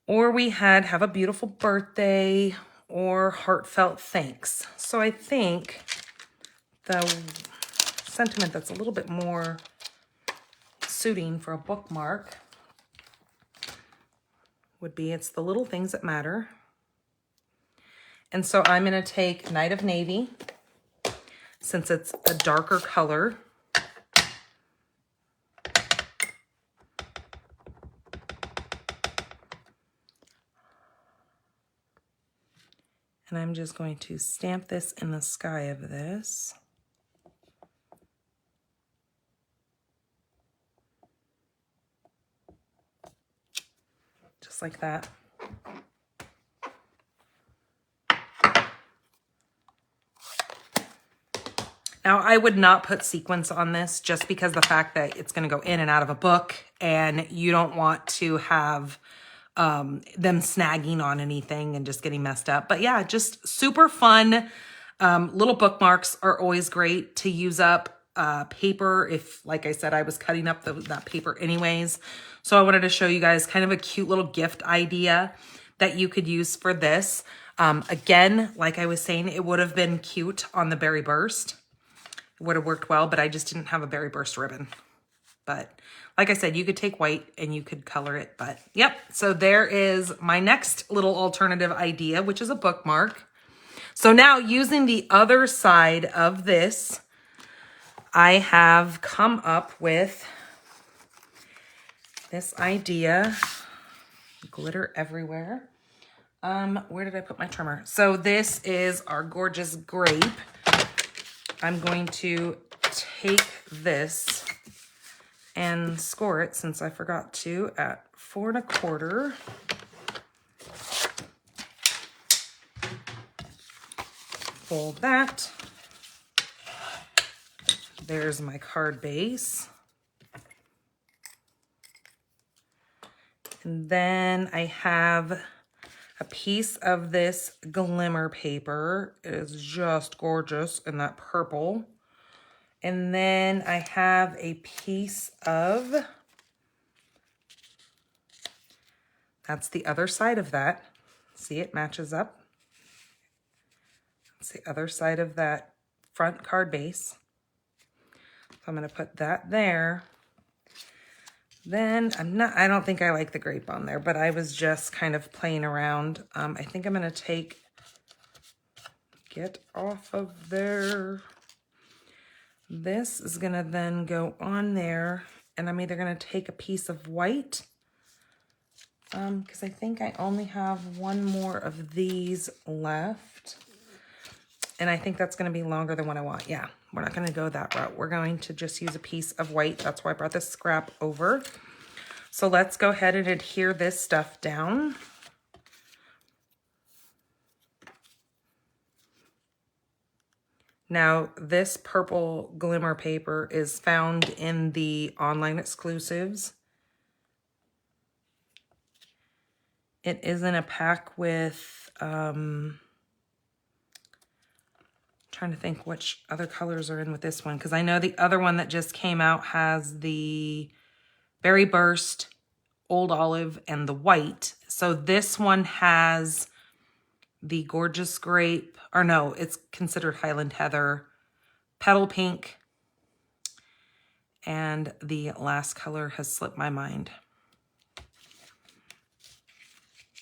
or we had have a beautiful birthday, or heartfelt thanks. So I think the sentiment that's a little bit more suiting for a bookmark would be, it's the little things that matter. And so I'm going to take Night of Navy, since it's a darker color. And I'm just going to stamp this in the sky of this. Just like that. Now, I would not put sequins on this just because the fact that it's going to go in and out of a book, and you don't want to have them snagging on anything and just getting messed up. But yeah, just super fun. Little bookmarks are always great to use up. Paper, if, like I said, I was cutting up that paper anyways. So I wanted to show you guys kind of a cute little gift idea that you could use for this. Again, like I was saying, it would have been cute on the Berry Burst. It would have worked well, but I just didn't have a Berry Burst ribbon. But like I said, you could take white and you could color it. But yep, so there is my next little alternative idea, which is a bookmark. So now using the other side of this, I have come up with this idea. Glitter everywhere. Where did I put my trimmer? So this is our gorgeous grape. I'm going to take this and score it, since I forgot to, at 4 1/4. Fold that. There's my card base. And then I have a piece of this glimmer paper. It is just gorgeous in that purple. And then I have a piece of, that's the other side of that. See, it matches up. That's the other side of that front card base. So I'm going to put that there. Then I don't think I like the grape on there, but I was just kind of playing around. I think I'm going to get off of there. This is going to then go on there, and I'm either going to take a piece of white, because I think I only have one more of these left. And I think that's going to be longer than what I want. Yeah, we're not going to go that route. We're going to just use a piece of white. That's why I brought this scrap over. So let's go ahead and adhere this stuff down. Now, this purple glimmer paper is found in the online exclusives. It is in a pack with, trying to think which other colors are in with this one, because I know the other one that just came out has the Berry Burst, Old Olive, and the white. So this one has the Gorgeous Grape, or no, it's considered Highland Heather, Petal Pink, and the last color has slipped my mind.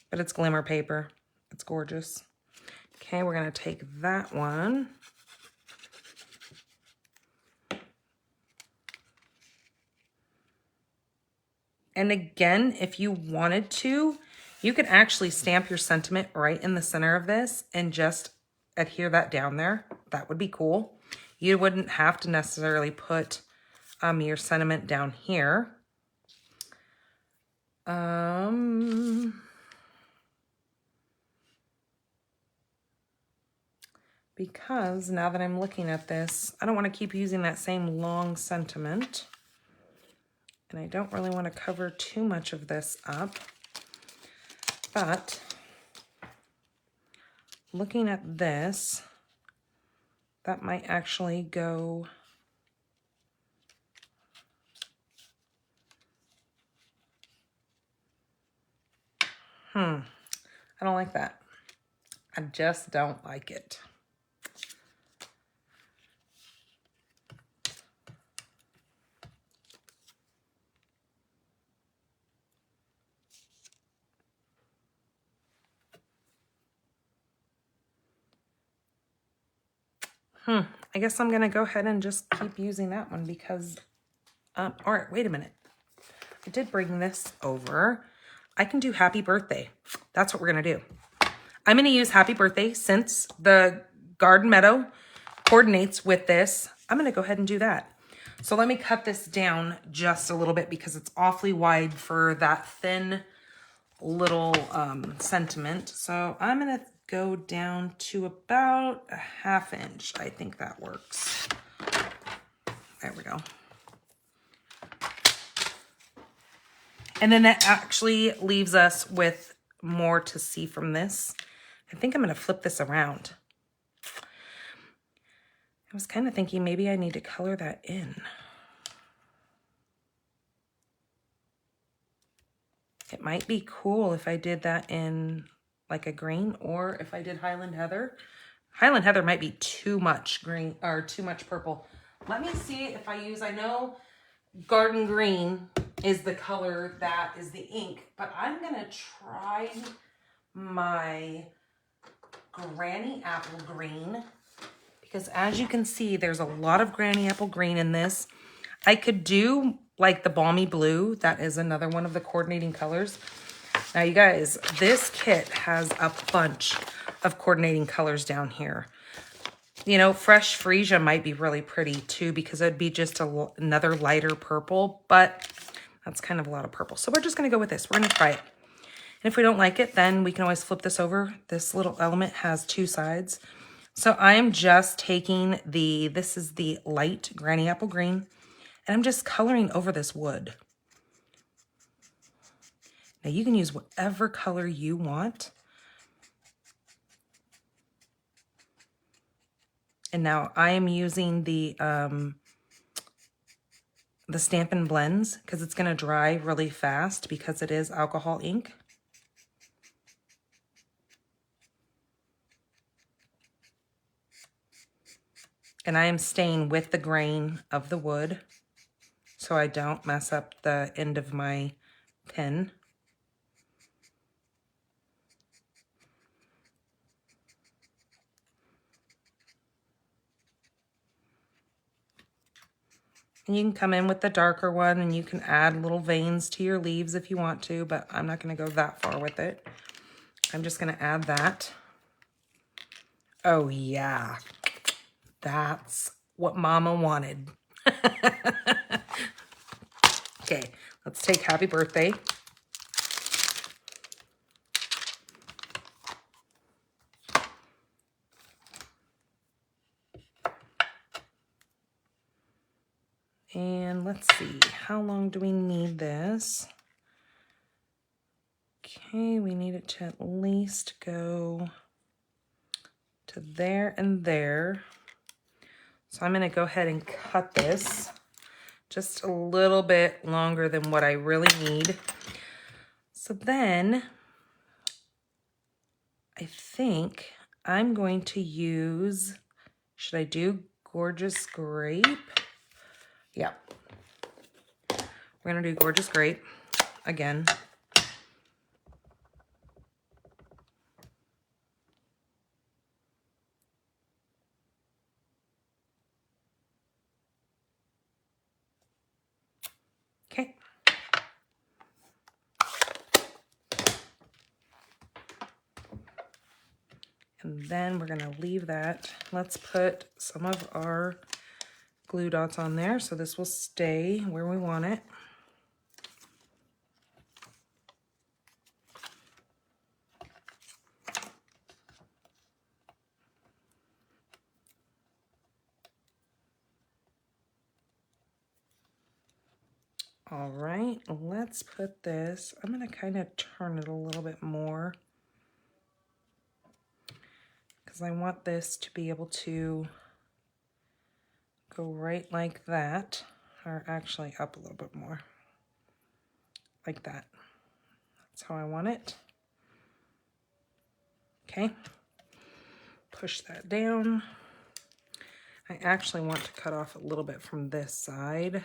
But it's glimmer paper. It's gorgeous. Okay, we're going to take that one. And again, if you wanted to, you could actually stamp your sentiment right in the center of this and just adhere that down there. That would be cool. You wouldn't have to necessarily put your sentiment down here. Because now that I'm looking at this, I don't want to keep using that same long sentiment. And I don't really want to cover too much of this up. But looking at this, that might actually go... I don't like that. I just don't like it. I guess I'm going to go ahead and just keep using that one because, all right, wait a minute. I did bring this over. I can do happy birthday. That's what we're going to do. I'm going to use happy birthday since the garden meadow coordinates with this. I'm going to go ahead and do that. So let me cut this down just a little bit because it's awfully wide for that thin little sentiment. So I'm going to go down to about a 1/2 inch. I think that works. There we go. And then that actually leaves us with more to see from this. I think I'm going to flip this around. I was kind of thinking maybe I need to color that in. It might be cool if I did that in like a green, or if I did Highland Heather. Highland Heather might be too much green or too much purple. Let me see if I use, I know Garden Green is the color that is the ink, but I'm going to try my Granny Apple Green, because as you can see, there's a lot of Granny Apple Green in this. I could do like the Balmy Blue. That is another one of the coordinating colors. Now, you guys, this kit has a bunch of coordinating colors down here. You know, Fresh Freesia might be really pretty too, because it'd be just another lighter purple, but that's kind of a lot of purple. So we're just going to go with this. We're going to try it. And if we don't like it, then we can always flip this over. This little element has 2 sides. So I am just taking this is the light Granny Apple Green, and I'm just coloring over this wood. Now you can use whatever color you want. And now I am using the Stampin' Blends because it's going to dry really fast because it is alcohol ink. And I am staying with the grain of the wood so I don't mess up the end of my pen. And you can come in with the darker one and you can add little veins to your leaves if you want to, but I'm not going to go that far with it. I'm just going to add that. Oh yeah, that's what Mama wanted. Okay, let's take Happy Birthday. And let's see, how long do we need this? Okay, we need it to at least go to there and there. So I'm going to go ahead and cut this just a little bit longer than what I really need. So then I think I'm going to use, should I do Gorgeous Grape? Yeah. We're going to do Gorgeous Grape again. Okay. And then we're gonna leave that. Let's put some of our glue dots on there so this will stay where we want it. All right, let's put this, I'm gonna kind of turn it a little bit more because I want this to be able to go right like that, or actually up a little bit more, like that. That's how I want it. Okay, push that down. I actually want to cut off a little bit from this side.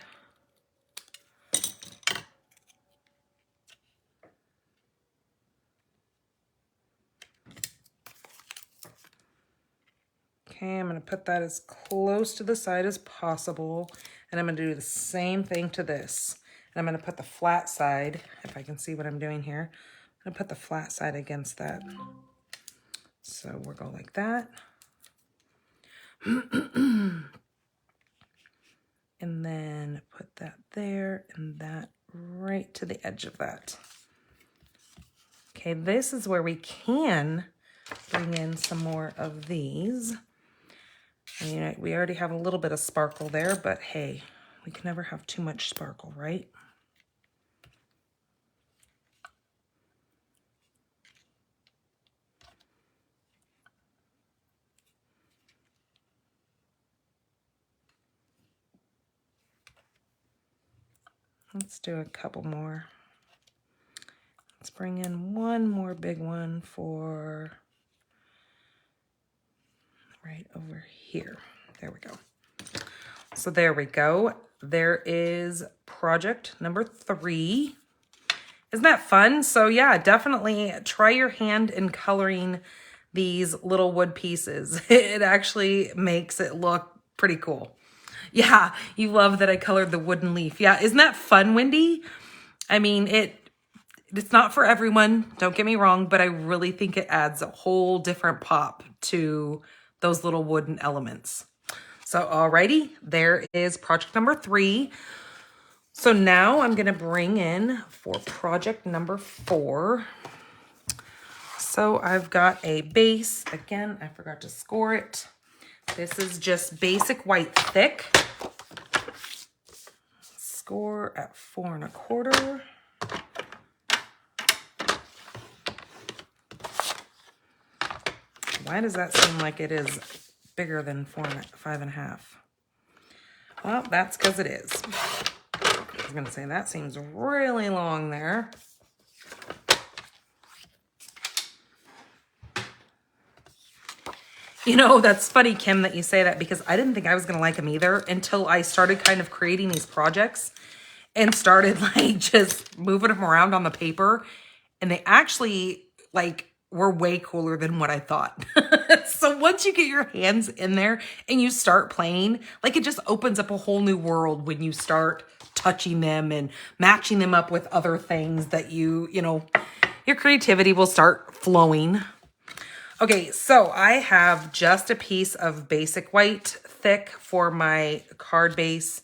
Okay, I'm going to put that as close to the side as possible, and I'm going to do the same thing to this. And I'm going to put the flat side, if I can see what I'm doing here, I'm going to put the flat side against that. So we'll go like that. And then put that there and that right to the edge of that. Okay, this is where we can bring in some more of these. And, you know, we already have a little bit of sparkle there, but hey, we can never have too much sparkle, right? Let's do a couple more. Let's bring in one more big one for right over here. There we go. So there we go. There is project number 3. Isn't that fun? So yeah, definitely try your hand in coloring these little wood pieces. It actually makes it look pretty cool. Yeah, you love that I colored the wooden leaf. Yeah, isn't that fun, Wendy? I mean, it's not for everyone, don't get me wrong, but I really think it adds a whole different pop to those little wooden elements. So alrighty, there is project number 3. So now I'm gonna bring in for project number 4. So I've got a base. Again, I forgot to score it. This is just basic white thick. Score at 4 1/4. Why does that seem like it is bigger than 5 1/2? Well, that's because it is. I was gonna say that seems really long there. You know, that's funny, Kim, that you say that, because I didn't think I was gonna like them either until I started kind of creating these projects and started like just moving them around on the paper, and they actually like were way cooler than what I thought. So once you get your hands in there and you start playing, like it just opens up a whole new world when you start touching them and matching them up with other things that you know, your creativity will start flowing. Okay, so I have just a piece of basic white thick for my card base.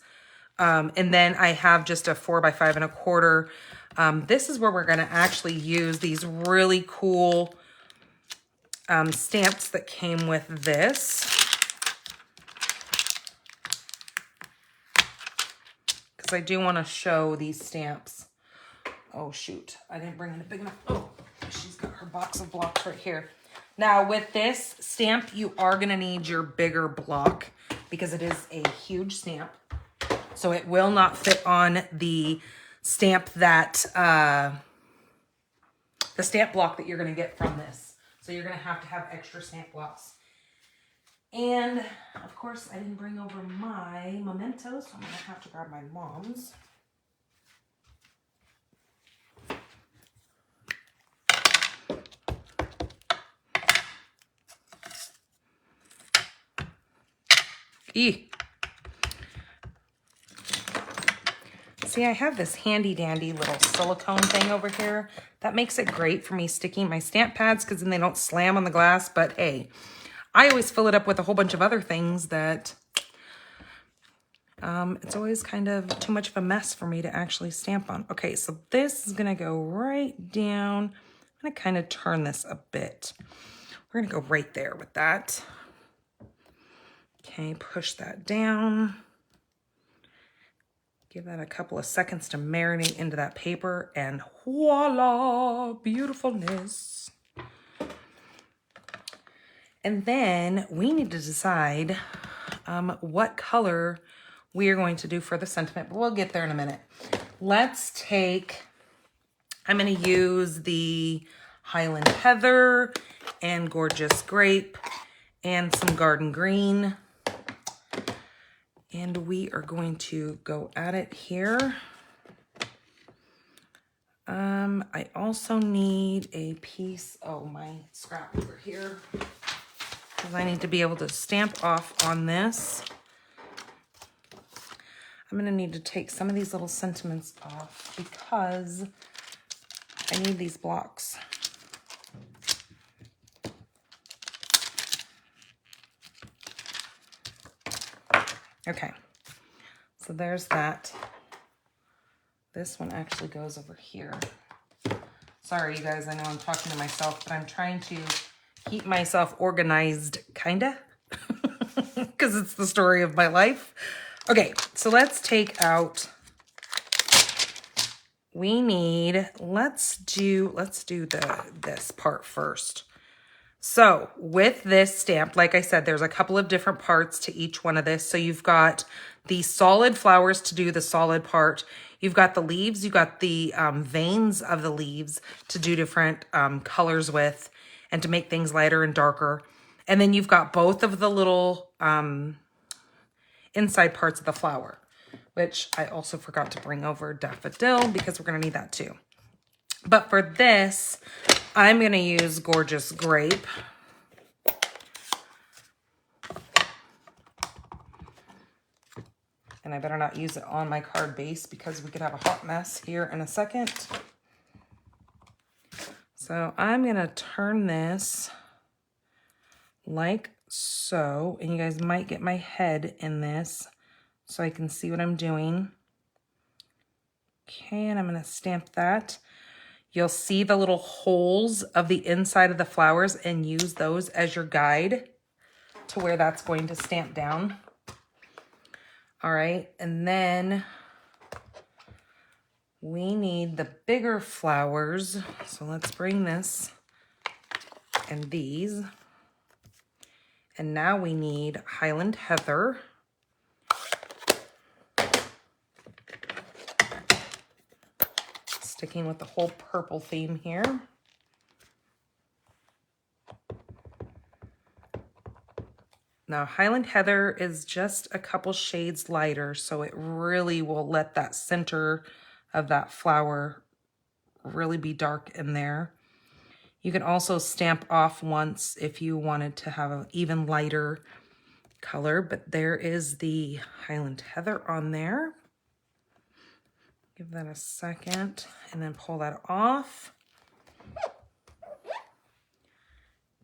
And then I have just a 4 by 5 1/4. This is where we're going to actually use these really cool stamps that came with this. Because I do want to show these stamps. Oh, shoot. I didn't bring in a big enough. Oh, she's got her box of blocks right here. Now, with this stamp, you are going to need your bigger block because it is a huge stamp. So it will not fit on the stamp that, the stamp block that you're going to get from this. So you're going to have extra stamp blocks. And, of course, I didn't bring over my mementos, so I'm going to have to grab my mom's. See, I have this handy dandy little silicone thing over here. That makes it great for me sticking my stamp pads because then they don't slam on the glass. But hey, I always fill it up with a whole bunch of other things that it's always kind of too much of a mess for me to actually stamp on. Okay, so this is gonna go right down. I'm gonna kind of turn this a bit. We're gonna go right there with that. Okay, push that down. Give that a couple of seconds to marinate into that paper, and voila, beautifulness. And then we need to decide what color we are going to do for the sentiment, but we'll get there in a minute. Let's take, I'm going to use the Highland Heather and Gorgeous Grape and some Garden Green. And we are going to go at it here. I also need a piece, oh, my scrap over here, because I need to be able to stamp off on this. I'm going to need to take some of these little sentiments off because I need these blocks. Okay, so there's that. This one actually goes over here. Sorry, you guys, I know I'm talking to myself, but I'm trying to keep myself organized, kinda, because it's the story of my life. Okay, so let's take out, we need, let's do this part first. So with this stamp, like I said, there's a couple of different parts to each one of this. So you've got the solid flowers to do the solid part. You've got the leaves, you've got the veins of the leaves to do different colors with and to make things lighter and darker. And then you've got both of the little inside parts of the flower, which I also forgot to bring over daffodil because we're going to need that too. But for this, I'm going to use Gorgeous Grape. And I better not use it on my card base because we could have a hot mess here in a second. So I'm going to turn this like so. And you guys might get my head in this so I can see what I'm doing. Okay, and I'm going to stamp that. You'll see the little holes of the inside of the flowers and use those as your guide to where that's going to stamp down. All right, and then we need the bigger flowers. So let's bring this and these. And now we need Highland Heather. Sticking with the whole purple theme here. Now, Highland Heather is just a couple shades lighter, so it really will let that center of that flower really be dark in there. You can also stamp off once if you wanted to have an even lighter color, but there is the Highland Heather on there. Give that a second and then pull that off.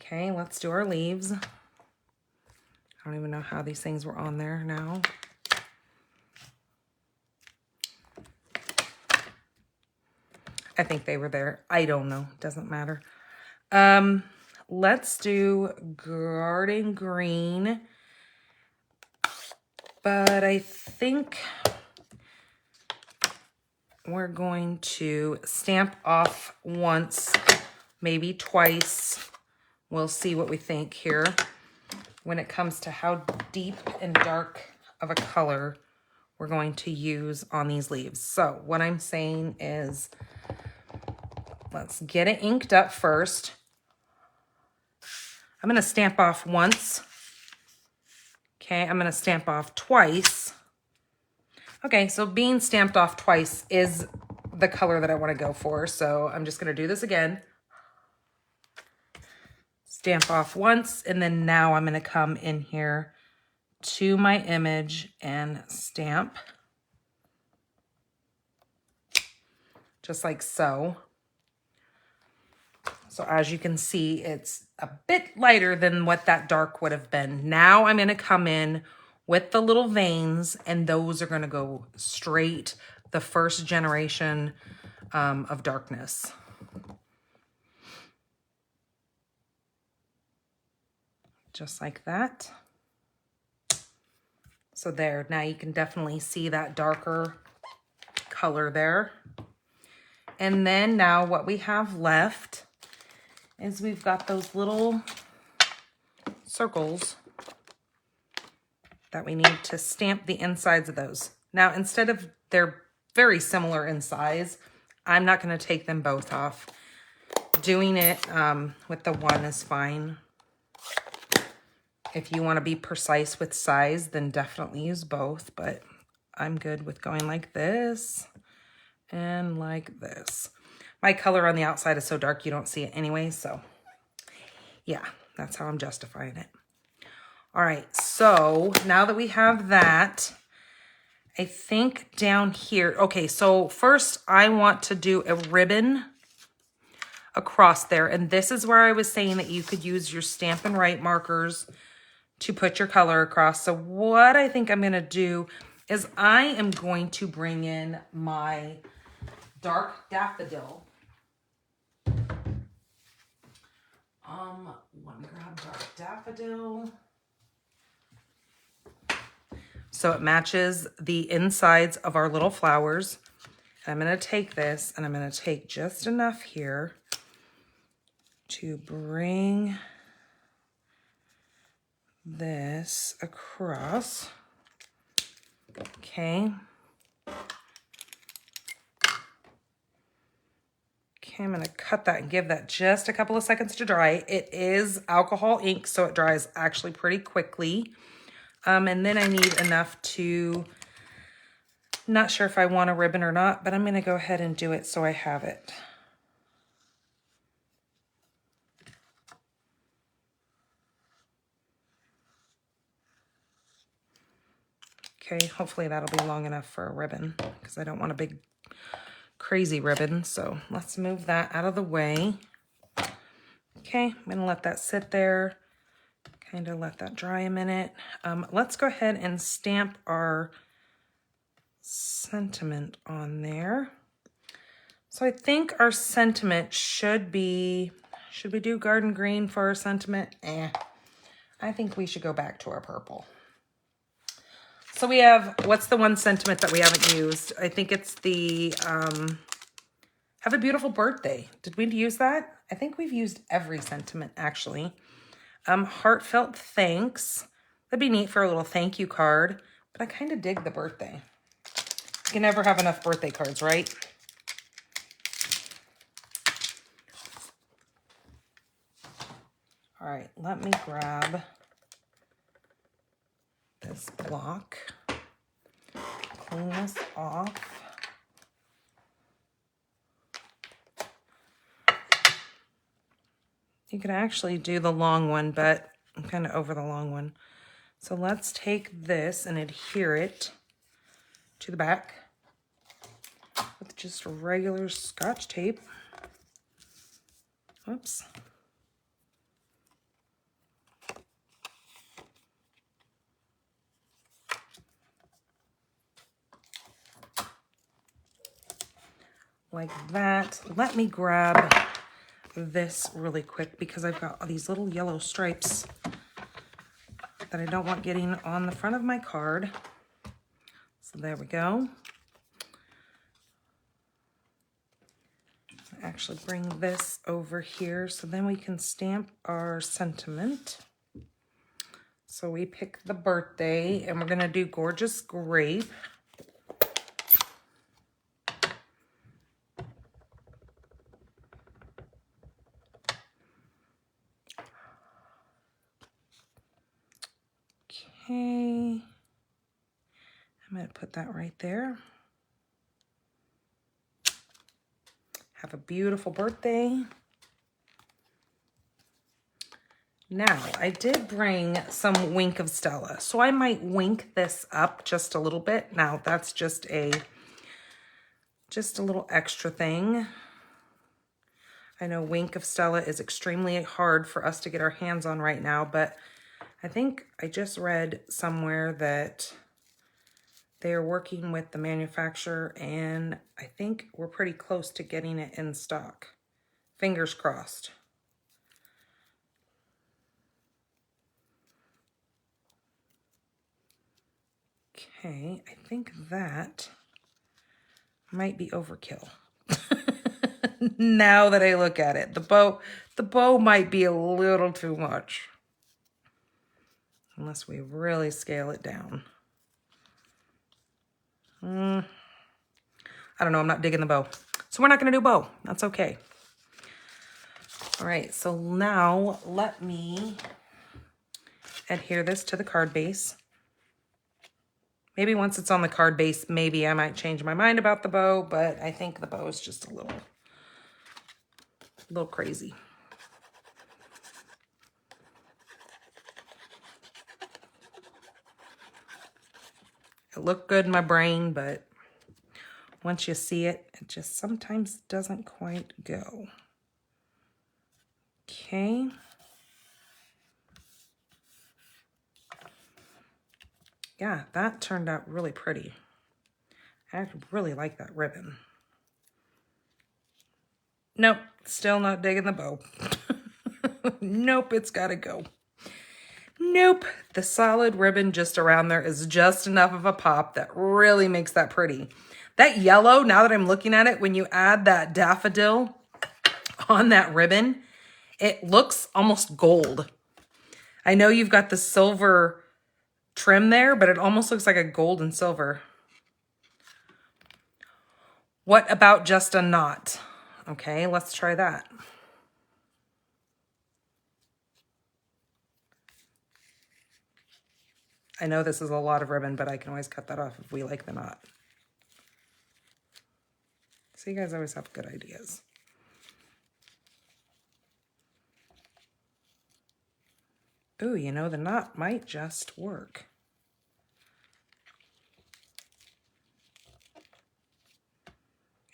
Okay, let's do our leaves. I don't even know how these things were on there now. I think they were there. I don't know. Doesn't matter. Let's do Garden Green. But I think we're going to stamp off once, maybe twice. We'll see what we think here when it comes to how deep and dark of a color we're going to use on these leaves. So what I'm saying is, let's get it inked up first. I'm going to stamp off once. Okay, I'm going to stamp off twice. Okay, so being stamped off twice is the color that I want to go for. So I'm just going to do this again. Stamp off once, and then now I'm going to come in here to my image and stamp. just like so. So as you can see, it's a bit lighter than what that dark would have been. Now I'm going to come in with the little veins, and those are going to go straight the first generation of darkness. Just like that. So there, now you can definitely see that darker color there. And then now what we have left is we've got those little circles that we need to stamp the insides of those. Now, instead of, they're very similar in size, I'm not going to take them both off. Doing it with the one is fine. If you want to be precise with size, then definitely use both, but I'm good with going like this and like this. My color on the outside is so dark you don't see it anyway, so yeah, that's how I'm justifying it. All right, so now that we have that, I think down here, okay, so first I want to do a ribbon across there, and this is where I was saying that you could use your Stampin' Write markers to put your color across. So what I think I'm gonna do is I am going to bring in my dark daffodil. Let me grab dark daffodil. So it matches the insides of our little flowers. I'm gonna take this and I'm gonna take just enough here to bring this across. Okay. Okay, I'm going to cut that and give that just a couple of seconds to dry. It is alcohol ink, so it dries actually pretty quickly. And then I need enough to, not sure if I want a ribbon or not, but I'm going to go ahead and do it so I have it. Okay, hopefully that'll be long enough for a ribbon because I don't want a big crazy ribbon. So let's move that out of the way. Okay, I'm gonna let that sit there, kind of let that dry a minute. Let's go ahead and stamp our sentiment on there. So I think our sentiment should be, should we do garden green for our sentiment? I think we should go back to our purple. So we have, what's the one sentiment that we haven't used? I think it's the, have a beautiful birthday. Did we use that? I think we've used every sentiment, actually. Heartfelt thanks. That'd be neat for a little thank you card, but I kind of dig the birthday. You can never have enough birthday cards, right? All right, let me grab this block, clean this off. You could actually do the long one, but I'm kind of over the long one. So let's take this and adhere it to the back with just regular Scotch tape. Oops. Like that. Let me grab this really quick because I've got these little yellow stripes that I don't want getting on the front of my card. So there we go. Actually bring this over here so then we can stamp our sentiment. So we pick the birthday and we're gonna do Gorgeous Grape. Okay, I'm going to put that right there. Have a beautiful birthday. Now, I did bring some Wink of Stella, so I might wink this up just a little bit. Now, that's just a Just a little extra thing. I know Wink of Stella is extremely hard for us to get our hands on right now, but I think I just read somewhere that they are working with the manufacturer, and I think we're pretty close to getting it in stock. Fingers crossed. Okay, I think that might be overkill. Now that I look at it, the bow might be a little too much. Unless we really scale it down. I don't know, I'm not digging the bow. So we're not gonna do bow, that's okay. All right, so now let me adhere this to the card base. Maybe once it's on the card base, maybe I might change my mind about the bow, but I think the bow is just a little crazy. It looked good in my brain, but once you see it, it just sometimes doesn't quite go. Okay. Yeah, that turned out really pretty. I really like that ribbon. Nope, still not digging the bow. Nope, it's gotta go. Nope, the solid ribbon just around there is just enough of a pop that really makes that pretty. That yellow, now that I'm looking at it, when you add that daffodil on that ribbon, it looks almost gold. I know you've got the silver trim there, but it almost looks like a gold and silver. What about just a knot? Okay, let's try that. I know this is a lot of ribbon, but I can always cut that off if we like the knot. So you guys always have good ideas. Ooh, you know, the knot might just work.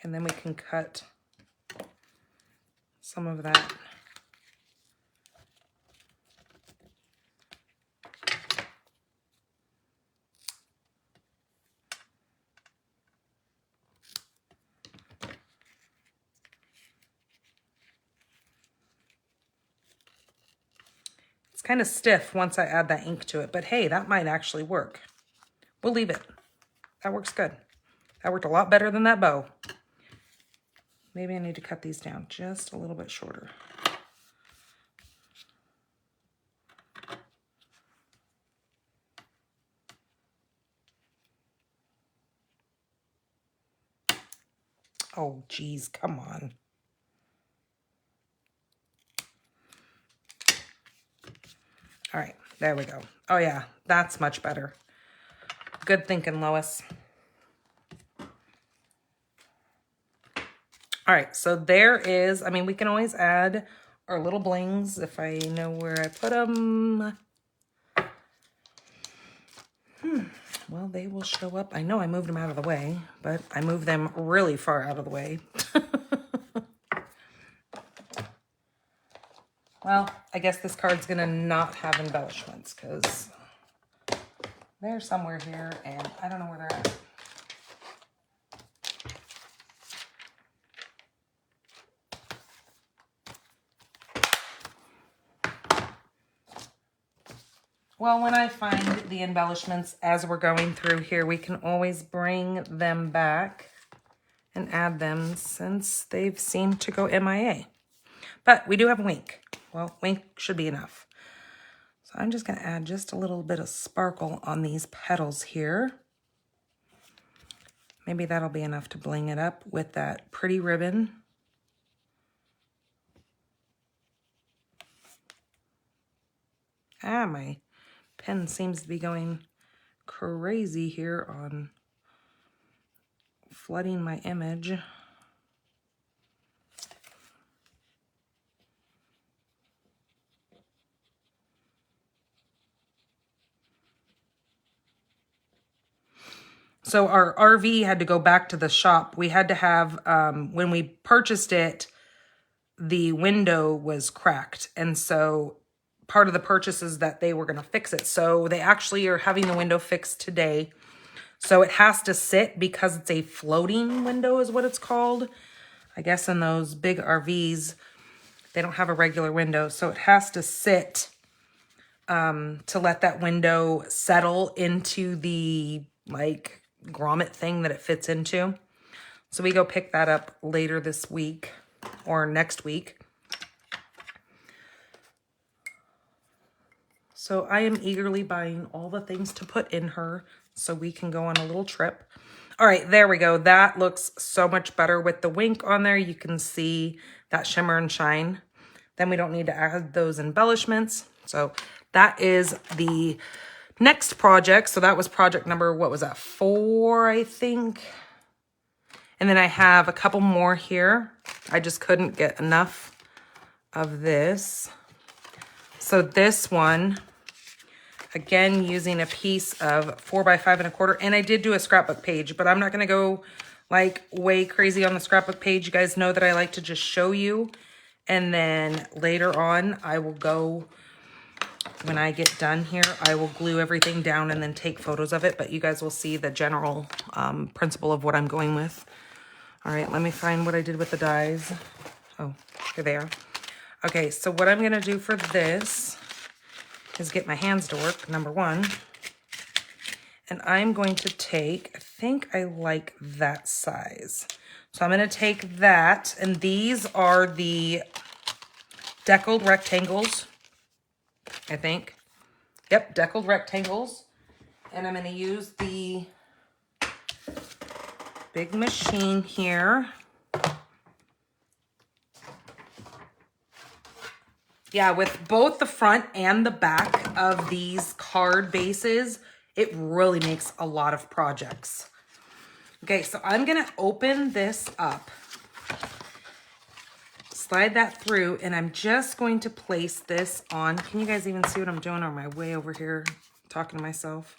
And then we can cut some of that. It's kind of stiff once I add that ink to it, but hey, that might actually work. We'll leave it. That works good. That worked a lot better than that bow. Maybe I need to cut these down just a little bit shorter. Oh, geez, come on. All right, there we go. Oh yeah, that's much better. Good thinking, Lois. All right, so there is, I mean, we can always add our little blings if I know where I put them. Well, they will show up. I know I moved them out of the way, but I moved them really far out of the way. Well, I guess this card's gonna not have embellishments because they're somewhere here and I don't know where they're at. Well, when I find the embellishments as we're going through here, we can always bring them back and add them since they've seemed to go MIA. But we do have Wink. Well, Wink should be enough. So I'm just going to add just a little bit of sparkle on these petals here. Maybe that'll be enough to bling it up with that pretty ribbon. Ah, my pen seems to be going crazy here on flooding my image. So our RV had to go back to the shop. We had to have, when we purchased it, the window was cracked. And so part of the purchase is that they were going to fix it. So they actually are having the window fixed today. So it has to sit because it's a floating window is what it's called. I guess in those big RVs, they don't have a regular window. So it has to sit to let that window settle into the like grommet thing that it fits into. So we go pick that up later this week or next week. So I am eagerly buying all the things to put in her so we can go on a little trip. All right, there we go. That looks so much better with the wink on there. You can see that shimmer and shine. Then we don't need to add those embellishments. So that is the next project. So that was project number, what was that, 4, I think. And then I have a couple more here. I just couldn't get enough of this. So this one, again, using a piece of 4x5 1/4. And I did do a scrapbook page, but I'm not going to go like way crazy on the scrapbook page. You guys know that I like to just show you. And then later on, I will go, when I get done here, I will glue everything down and then take photos of it. But you guys will see the general principle of what I'm going with. All right, let me find what I did with the dies. Oh, here they are. Okay, so what I'm going to do for this is get my hands to work, number 1. And I'm going to take, I think I like that size. So I'm going to take that, and these are the deckled rectangles, I think. Yep, deckled rectangles. And I'm going to use the big machine here. Yeah, with both the front and the back of these card bases, it really makes a lot of projects. Okay, so I'm going to open this up, slide that through, and I'm just going to place this on. Can you guys even see what I'm doing on my way over here? Talking to myself,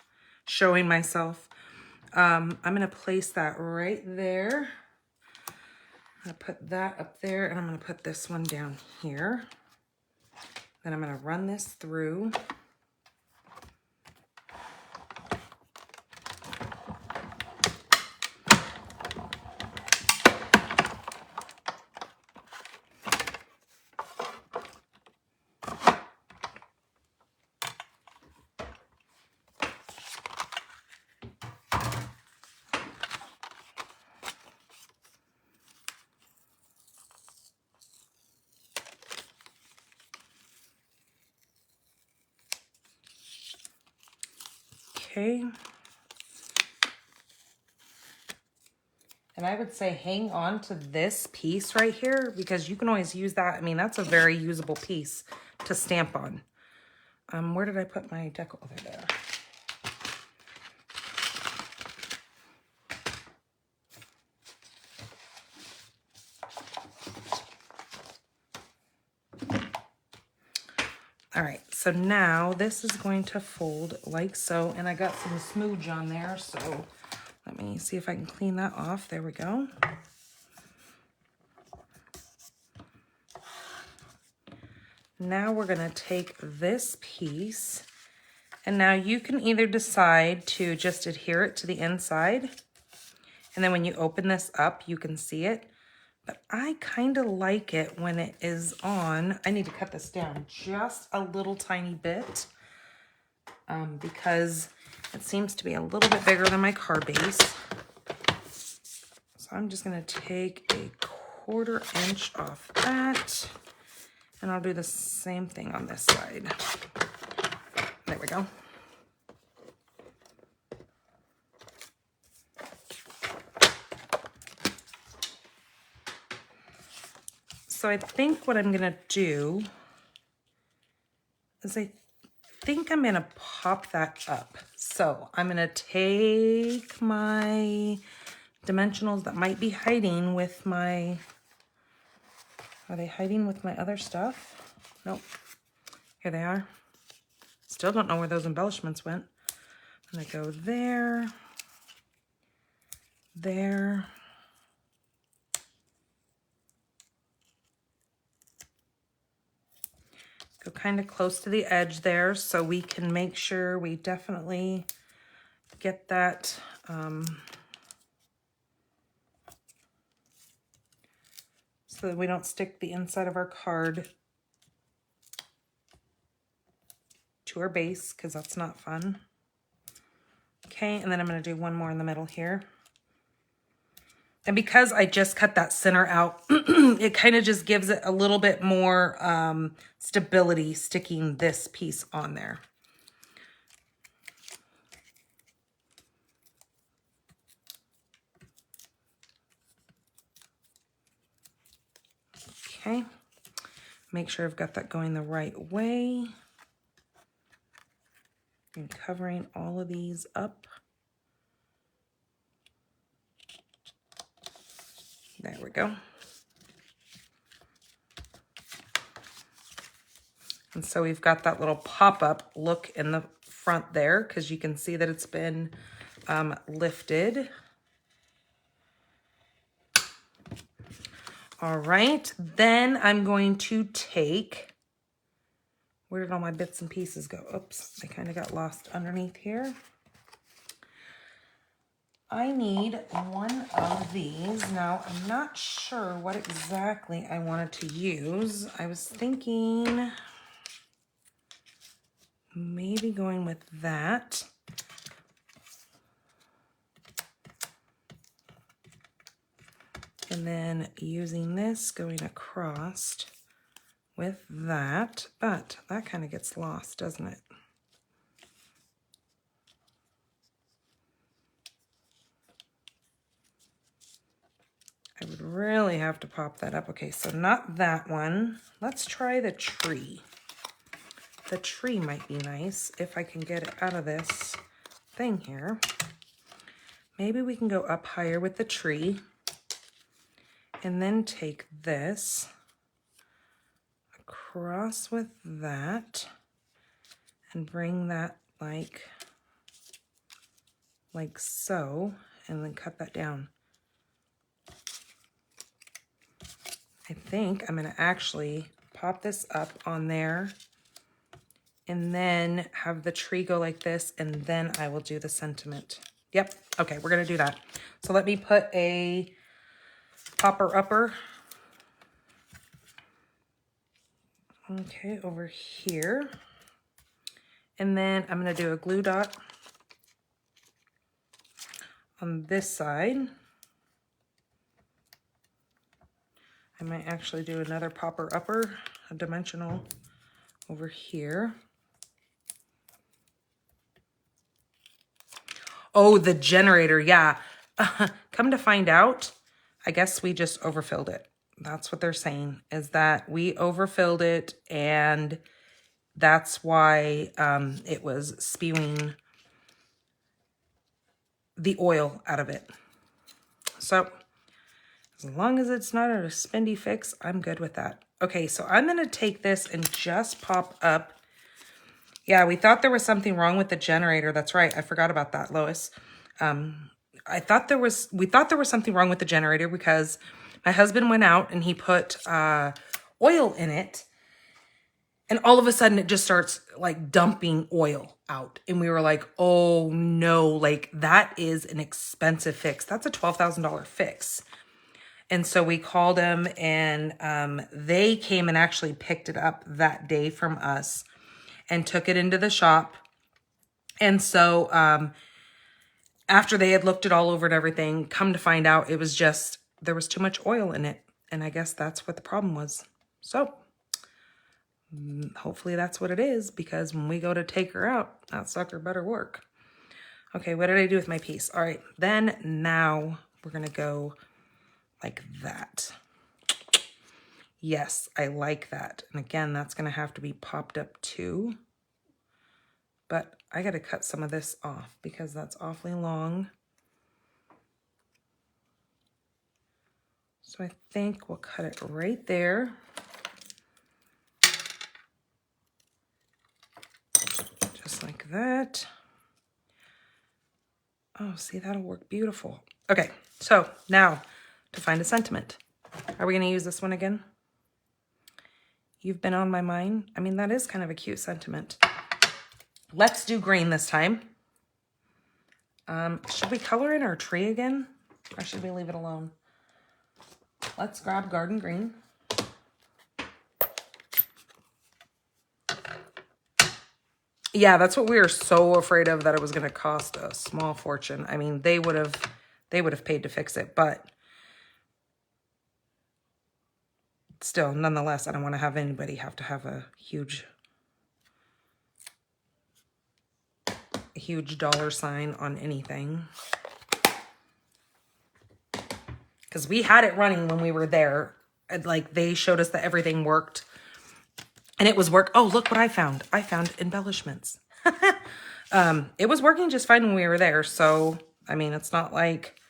showing myself. I'm going to place that right there. I'm going to put that up there, and I'm going to put this one down here. Then I'm going to run this through. Okay. And I would say hang on to this piece right here because you can always use that. I mean, that's a very usable piece to stamp on. Where did I put my decal? Over there. All right, so now this is going to fold like so, and I got some smooge on there, so let me see if I can clean that off. There we go. Now we're gonna take this piece, and now you can either decide to just adhere it to the inside, and then when you open this up, you can see it. But I kind of like it when it is on. I need to cut this down just a little tiny bit because it seems to be a little bit bigger than my card base. So I'm just going to take a 1/4 inch off that, and I'll do the same thing on this side. There we go. So I think what I'm going to do is I think I'm going to pop that up. So I'm going to take my dimensionals that might be hiding with my, are they hiding with my other stuff? Nope. Here they are. Still don't know where those embellishments went. I'm going to go there. there. Go kind of close to the edge there so we can make sure we definitely get that so that we don't stick the inside of our card to our base, because that's not fun. Okay, and then I'm going to do one more in the middle here. And because I just cut that center out, it kind of just gives it a little bit more stability sticking this piece on there. Okay, make sure I've got that going the right way. And covering all of these up. There we go. And so we've got that little pop-up look in the front there, because you can see that it's been lifted. All right, then I'm going to take, where did all my bits and pieces go? Oops, I kind of got lost underneath here. I need one of these. Now, I'm not sure what exactly I wanted to use. I was thinking maybe going with that. And then using this, going across with that. But that kind of gets lost, doesn't it? I would really have to pop that up. Okay, so not that one. Let's try the tree. The tree might be nice if I can get it out of this thing here. Maybe we can go up higher with the tree and then take this across with that and bring that like so, and then cut that down. I think I'm going to actually pop this up on there and then have the tree go like this, and then I will do the sentiment. Yep. Okay, we're going to do that. So let me put a popper-upper. Okay, over here. And then I'm going to do a glue dot on this side. I might actually do another popper-upper, a dimensional over here. Oh, the generator, yeah. Come to find out, I guess we just overfilled it. That's what they're saying, is that we overfilled it, and that's why it was spewing the oil out of it. So as long as it's not a spendy fix, I'm good with that. Okay, so I'm going to take this and just pop up. Yeah, we thought there was something wrong with the generator. That's right. I forgot about that, Lois. We thought there was something wrong with the generator because my husband went out and he put oil in it. And all of a sudden it just starts like dumping oil out. And we were like, oh no, like that is an expensive fix. That's a $12,000 fix. And so we called them, and they came and actually picked it up that day from us and took it into the shop. And so after they had looked it all over and everything, come to find out it was just, there was too much oil in it. And I guess that's what the problem was. So hopefully that's what it is, because when we go to take her out, that sucker better work. Okay, what did I do with my piece? All right, then now we're going to go like that. Yes, I like that. And again, that's going to have to be popped up too. But I got to cut some of this off because that's awfully long. So I think we'll cut it right there. Just like that. Oh, see, that'll work beautiful. Okay, so now to find a sentiment. Are we going to use this one again? You've been on my mind. I mean, that is kind of a cute sentiment. Let's do green this time. Should we color in our tree again? Or should we leave it alone? Let's grab garden green. Yeah, that's what we were so afraid of, that it was going to cost a small fortune. I mean, they would have paid to fix it, but still, nonetheless, I don't want to have anybody have to have a huge dollar sign on anything. Because we had it running when we were there. Like, they showed us that everything worked. And it was Oh, look what I found. I found embellishments. It was working just fine when we were there. So, I mean, it's not like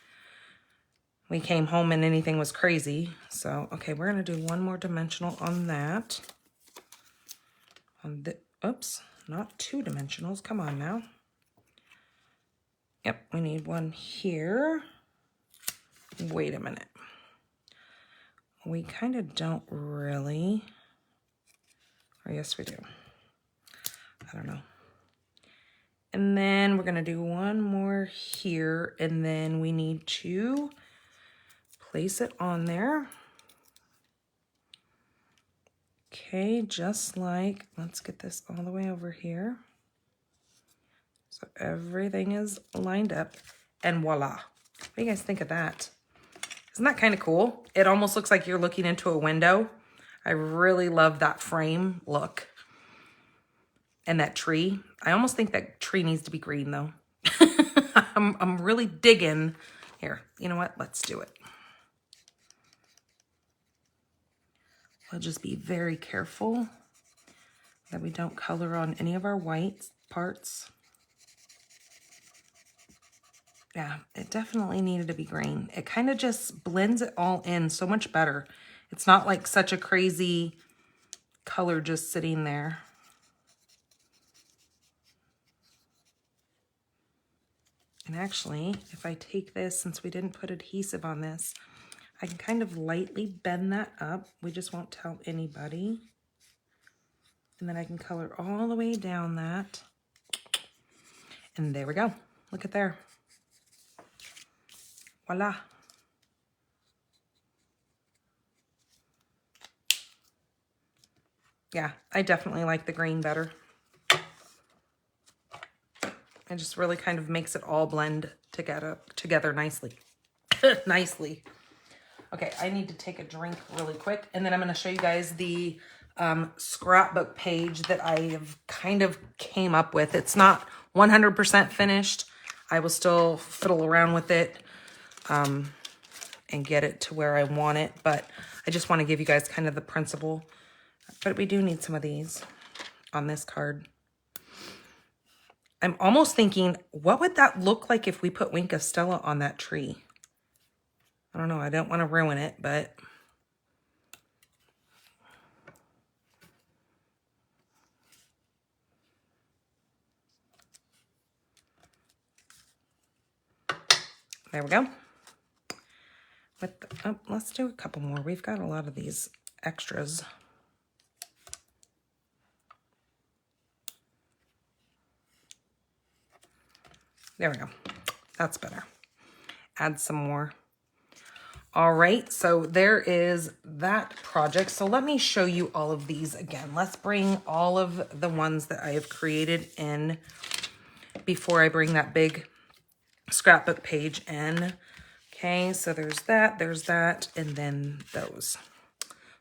we came home and anything was crazy. So, okay, we're going to do one more dimensional on that. Oops, not 2 dimensionals. Come on now. Yep, we need one here. Wait a minute. We kind of don't really... Or yes, we do. I don't know. And then we're going to do one more here. And then we need to place it on there. Okay, just like, let's get this all the way over here. So everything is lined up. And voila. What do you guys think of that? Isn't that kind of cool? It almost looks like you're looking into a window. I really love that frame look. And that tree. I almost think that tree needs to be green though. I'm really digging. Here, you know what? Let's do it. We'll just be very careful that we don't color on any of our white parts. Yeah, it definitely needed to be green. It kind of just blends it all in so much better. It's not like such a crazy color just sitting there. And actually, if I take this, since we didn't put adhesive on this, I can kind of lightly bend that up. We just won't tell anybody. And then I can color all the way down that. And there we go. Look at there. Voila. Yeah, I definitely like the green better. It just really kind of makes it all blend together nicely. Nicely. Okay, I need to take a drink really quick, and then I'm going to show you guys the scrapbook page that I have kind of came up with. It's not 100% finished. I will still fiddle around with it and get it to where I want it, but I just want to give you guys kind of the principle. But we do need some of these on this card. I'm almost thinking, what would that look like if we put Wink of Stella on that tree? I don't know. I don't want to ruin it, but... There we go. Let's do a couple more. We've got a lot of these extras. There we go. That's better. Add some more. All right, so there is that project. So let me show you all of these again. Let's bring all of the ones that I have created in before I bring that big scrapbook page in. Okay, so there's that, and then those.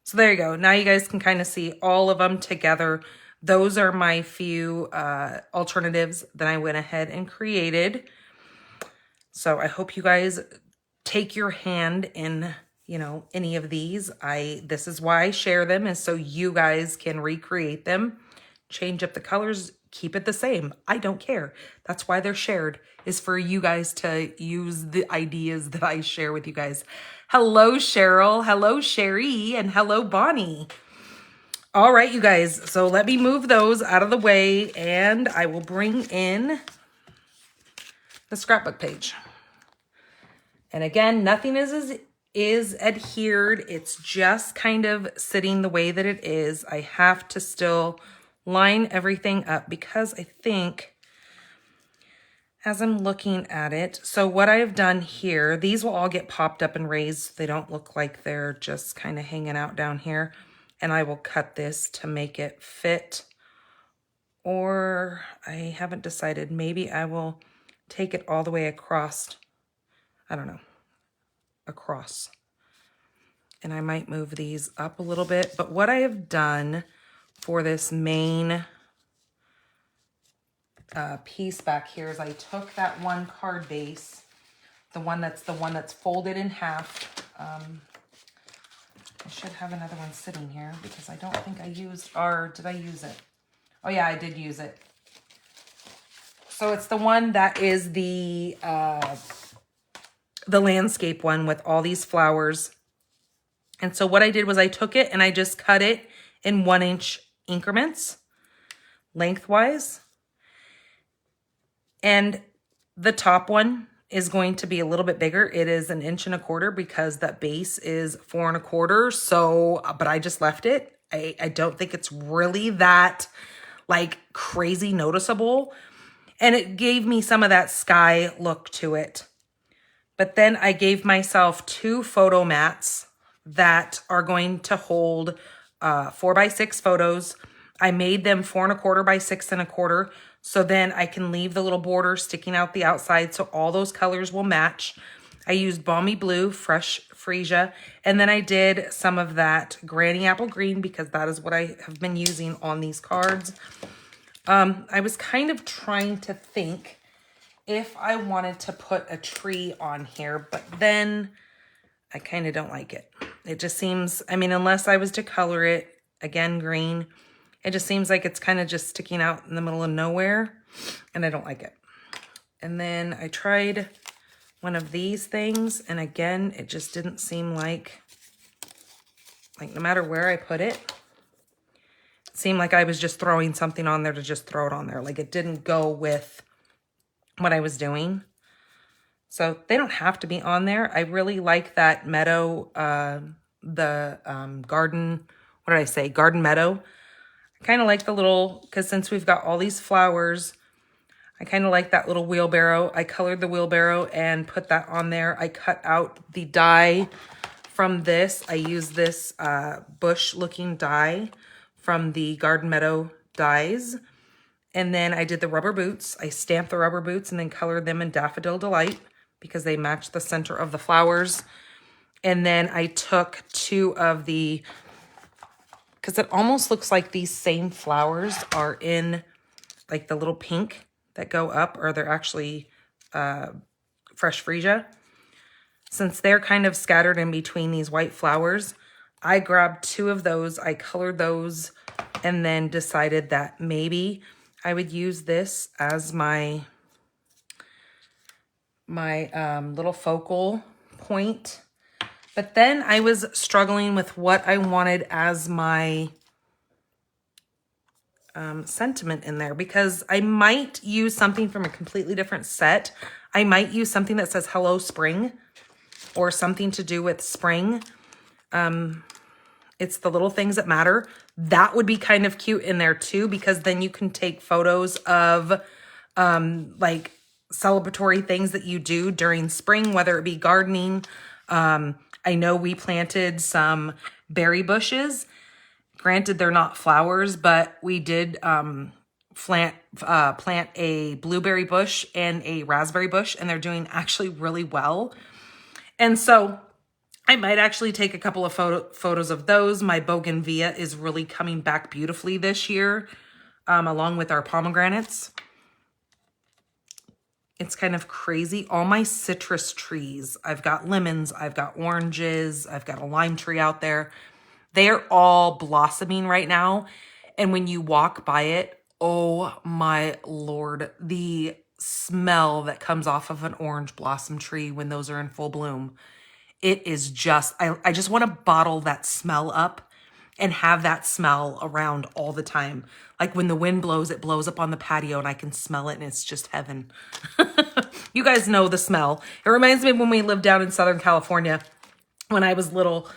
So there you go. Now you guys can kind of see all of them together. Those are my few alternatives that I went ahead and created. So I hope you guys take your hand in, you know, any of these. This is why I share them, is so you guys can recreate them, change up the colors, keep it the same. I don't care. That's why they're shared, is for you guys to use the ideas that I share with you guys. Hello, Cheryl. Hello, Sherry. And hello, Bonnie. All right, you guys. So let me move those out of the way, and I will bring in the scrapbook page. And again, nothing is adhered. It's just kind of sitting the way that it is. I have to still line everything up because I think as I'm looking at it, so what I've done here, these will all get popped up and raised. They don't look like they're just kind of hanging out down here. And I will cut this to make it fit. Or I haven't decided. Maybe I will take it all the way across. I don't know. Across. And I might move these up a little bit. But what I have done for this main piece back here is I took that one card base, the one that's folded in half. I should have another one sitting here because I don't think I used did I use it? Oh yeah, I did use it. So it's the one that is the landscape one with all these flowers. And so what I did was I took it and I just cut it in 1-inch increments lengthwise. And the top one is going to be a little bit bigger. It is 1.25 inches because that base is 4.25. So, but I just left it. I don't think it's really that like crazy noticeable. And it gave me some of that sky look to it. But then I gave myself 2 photo mats that are going to hold 4x6 photos. I made them 4.25 by 6.25. So then I can leave the little border sticking out the outside so all those colors will match. I used Balmy Blue, Fresh Freesia, and then I did some of that Granny Apple Green because that is what I have been using on these cards. I was kind of trying to think if I wanted to put a tree on here, but then I kind of don't like it. It just seems, I mean, unless I was to color it, again, green, it just seems like it's kind of just sticking out in the middle of nowhere, and I don't like it. And then I tried one of these things, and again, it just didn't seem like no matter where I put it, it seemed like I was just throwing something on there to just throw it on there. Like it didn't go with what I was doing. So they don't have to be on there. I really like that Meadow, garden, what did I say? Garden Meadow. I kind of like the little, because since we've got all these flowers, I kind of like that little wheelbarrow. I colored the wheelbarrow and put that on there. I cut out the die from this. I used this bush looking die from the Garden Meadow dies. And then I did the rubber boots. I stamped the rubber boots and then colored them in Daffodil Delight because they match the center of the flowers. And then I took 2 of the, because it almost looks like these same flowers are in like the little pink that go up, or they're actually Fresh Freesia. Since they're kind of scattered in between these white flowers, I grabbed 2 of those, I colored those, and then decided that maybe I would use this as my little focal point. But then I was struggling with what I wanted as my sentiment in there, because I might use something from a completely different set. I might use something that says Hello Spring or something to do with spring. It's the little things that matter. That would be kind of cute in there too, because then you can take photos of like celebratory things that you do during spring, whether it be gardening. I know we planted some berry bushes. Granted, they're not flowers, but we did plant a blueberry bush and a raspberry bush, and they're doing actually really well. And so I might actually take a couple of photos of those. My bougainvillea is really coming back beautifully this year, along with our pomegranates. It's kind of crazy. All my citrus trees, I've got lemons, I've got oranges, I've got a lime tree out there. They're all blossoming right now. And when you walk by it, oh my Lord, the smell that comes off of an orange blossom tree when those are in full bloom. It is just, I just want to bottle that smell up and have that smell around all the time. Like when the wind blows, it blows up on the patio and I can smell it and it's just heaven. You guys know the smell. It reminds me of when we lived down in Southern California. When I was little,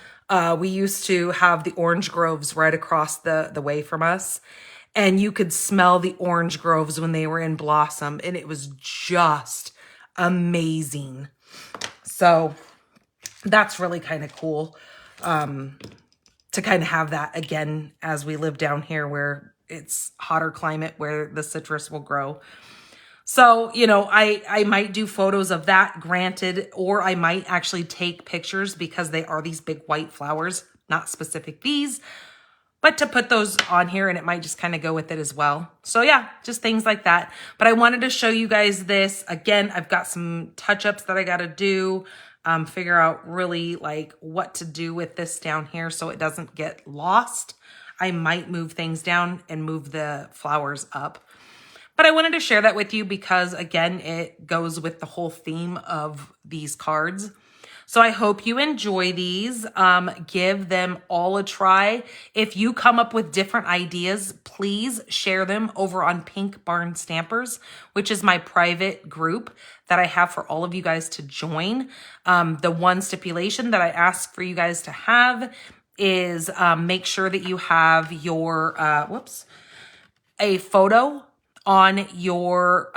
we used to have the orange groves right across the way from us. And you could smell the orange groves when they were in blossom. And it was just amazing. So that's really kind of cool to kind of have that again as we live down here where it's hotter climate where the citrus will grow. So, you know, I might do photos of that, granted, or I might actually take pictures because they are these big white flowers, not specific these, but to put those on here, and it might just kind of go with it as well. So yeah, just things like that. But I wanted to show you guys this. Again, I've got some touch-ups that I got to do, figure out really like what to do with this down here so it doesn't get lost. I might move things down and move the flowers up. But I wanted to share that with you because, again, it goes with the whole theme of these cards. So I hope you enjoy these. Give them all a try. If you come up with different ideas, please share them over on Pink Barn Stampers, which is my private group that I have for all of you guys to join. The one stipulation that I ask for you guys to have is make sure that you have your, a photo on your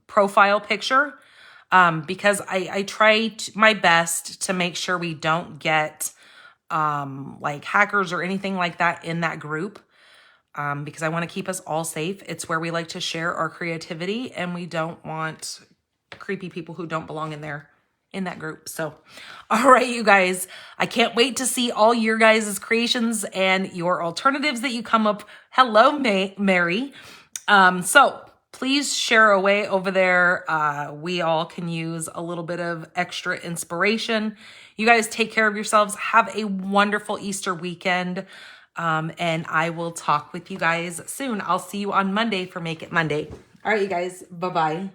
profile picture, because I try my best to make sure we don't get like hackers or anything like that in that group, because I want to keep us all safe. It's where we like to share our creativity, and we don't want creepy people who don't belong in there in that group. So, all right, you guys, I can't wait to see all your guys' creations and your alternatives that you come up. Hello, Mary. So please share away over there. We all can use a little bit of extra inspiration. You guys take care of yourselves. Have a wonderful Easter weekend. And I will talk with you guys soon. I'll see you on Monday for Make It Monday. All right, you guys. Bye-bye.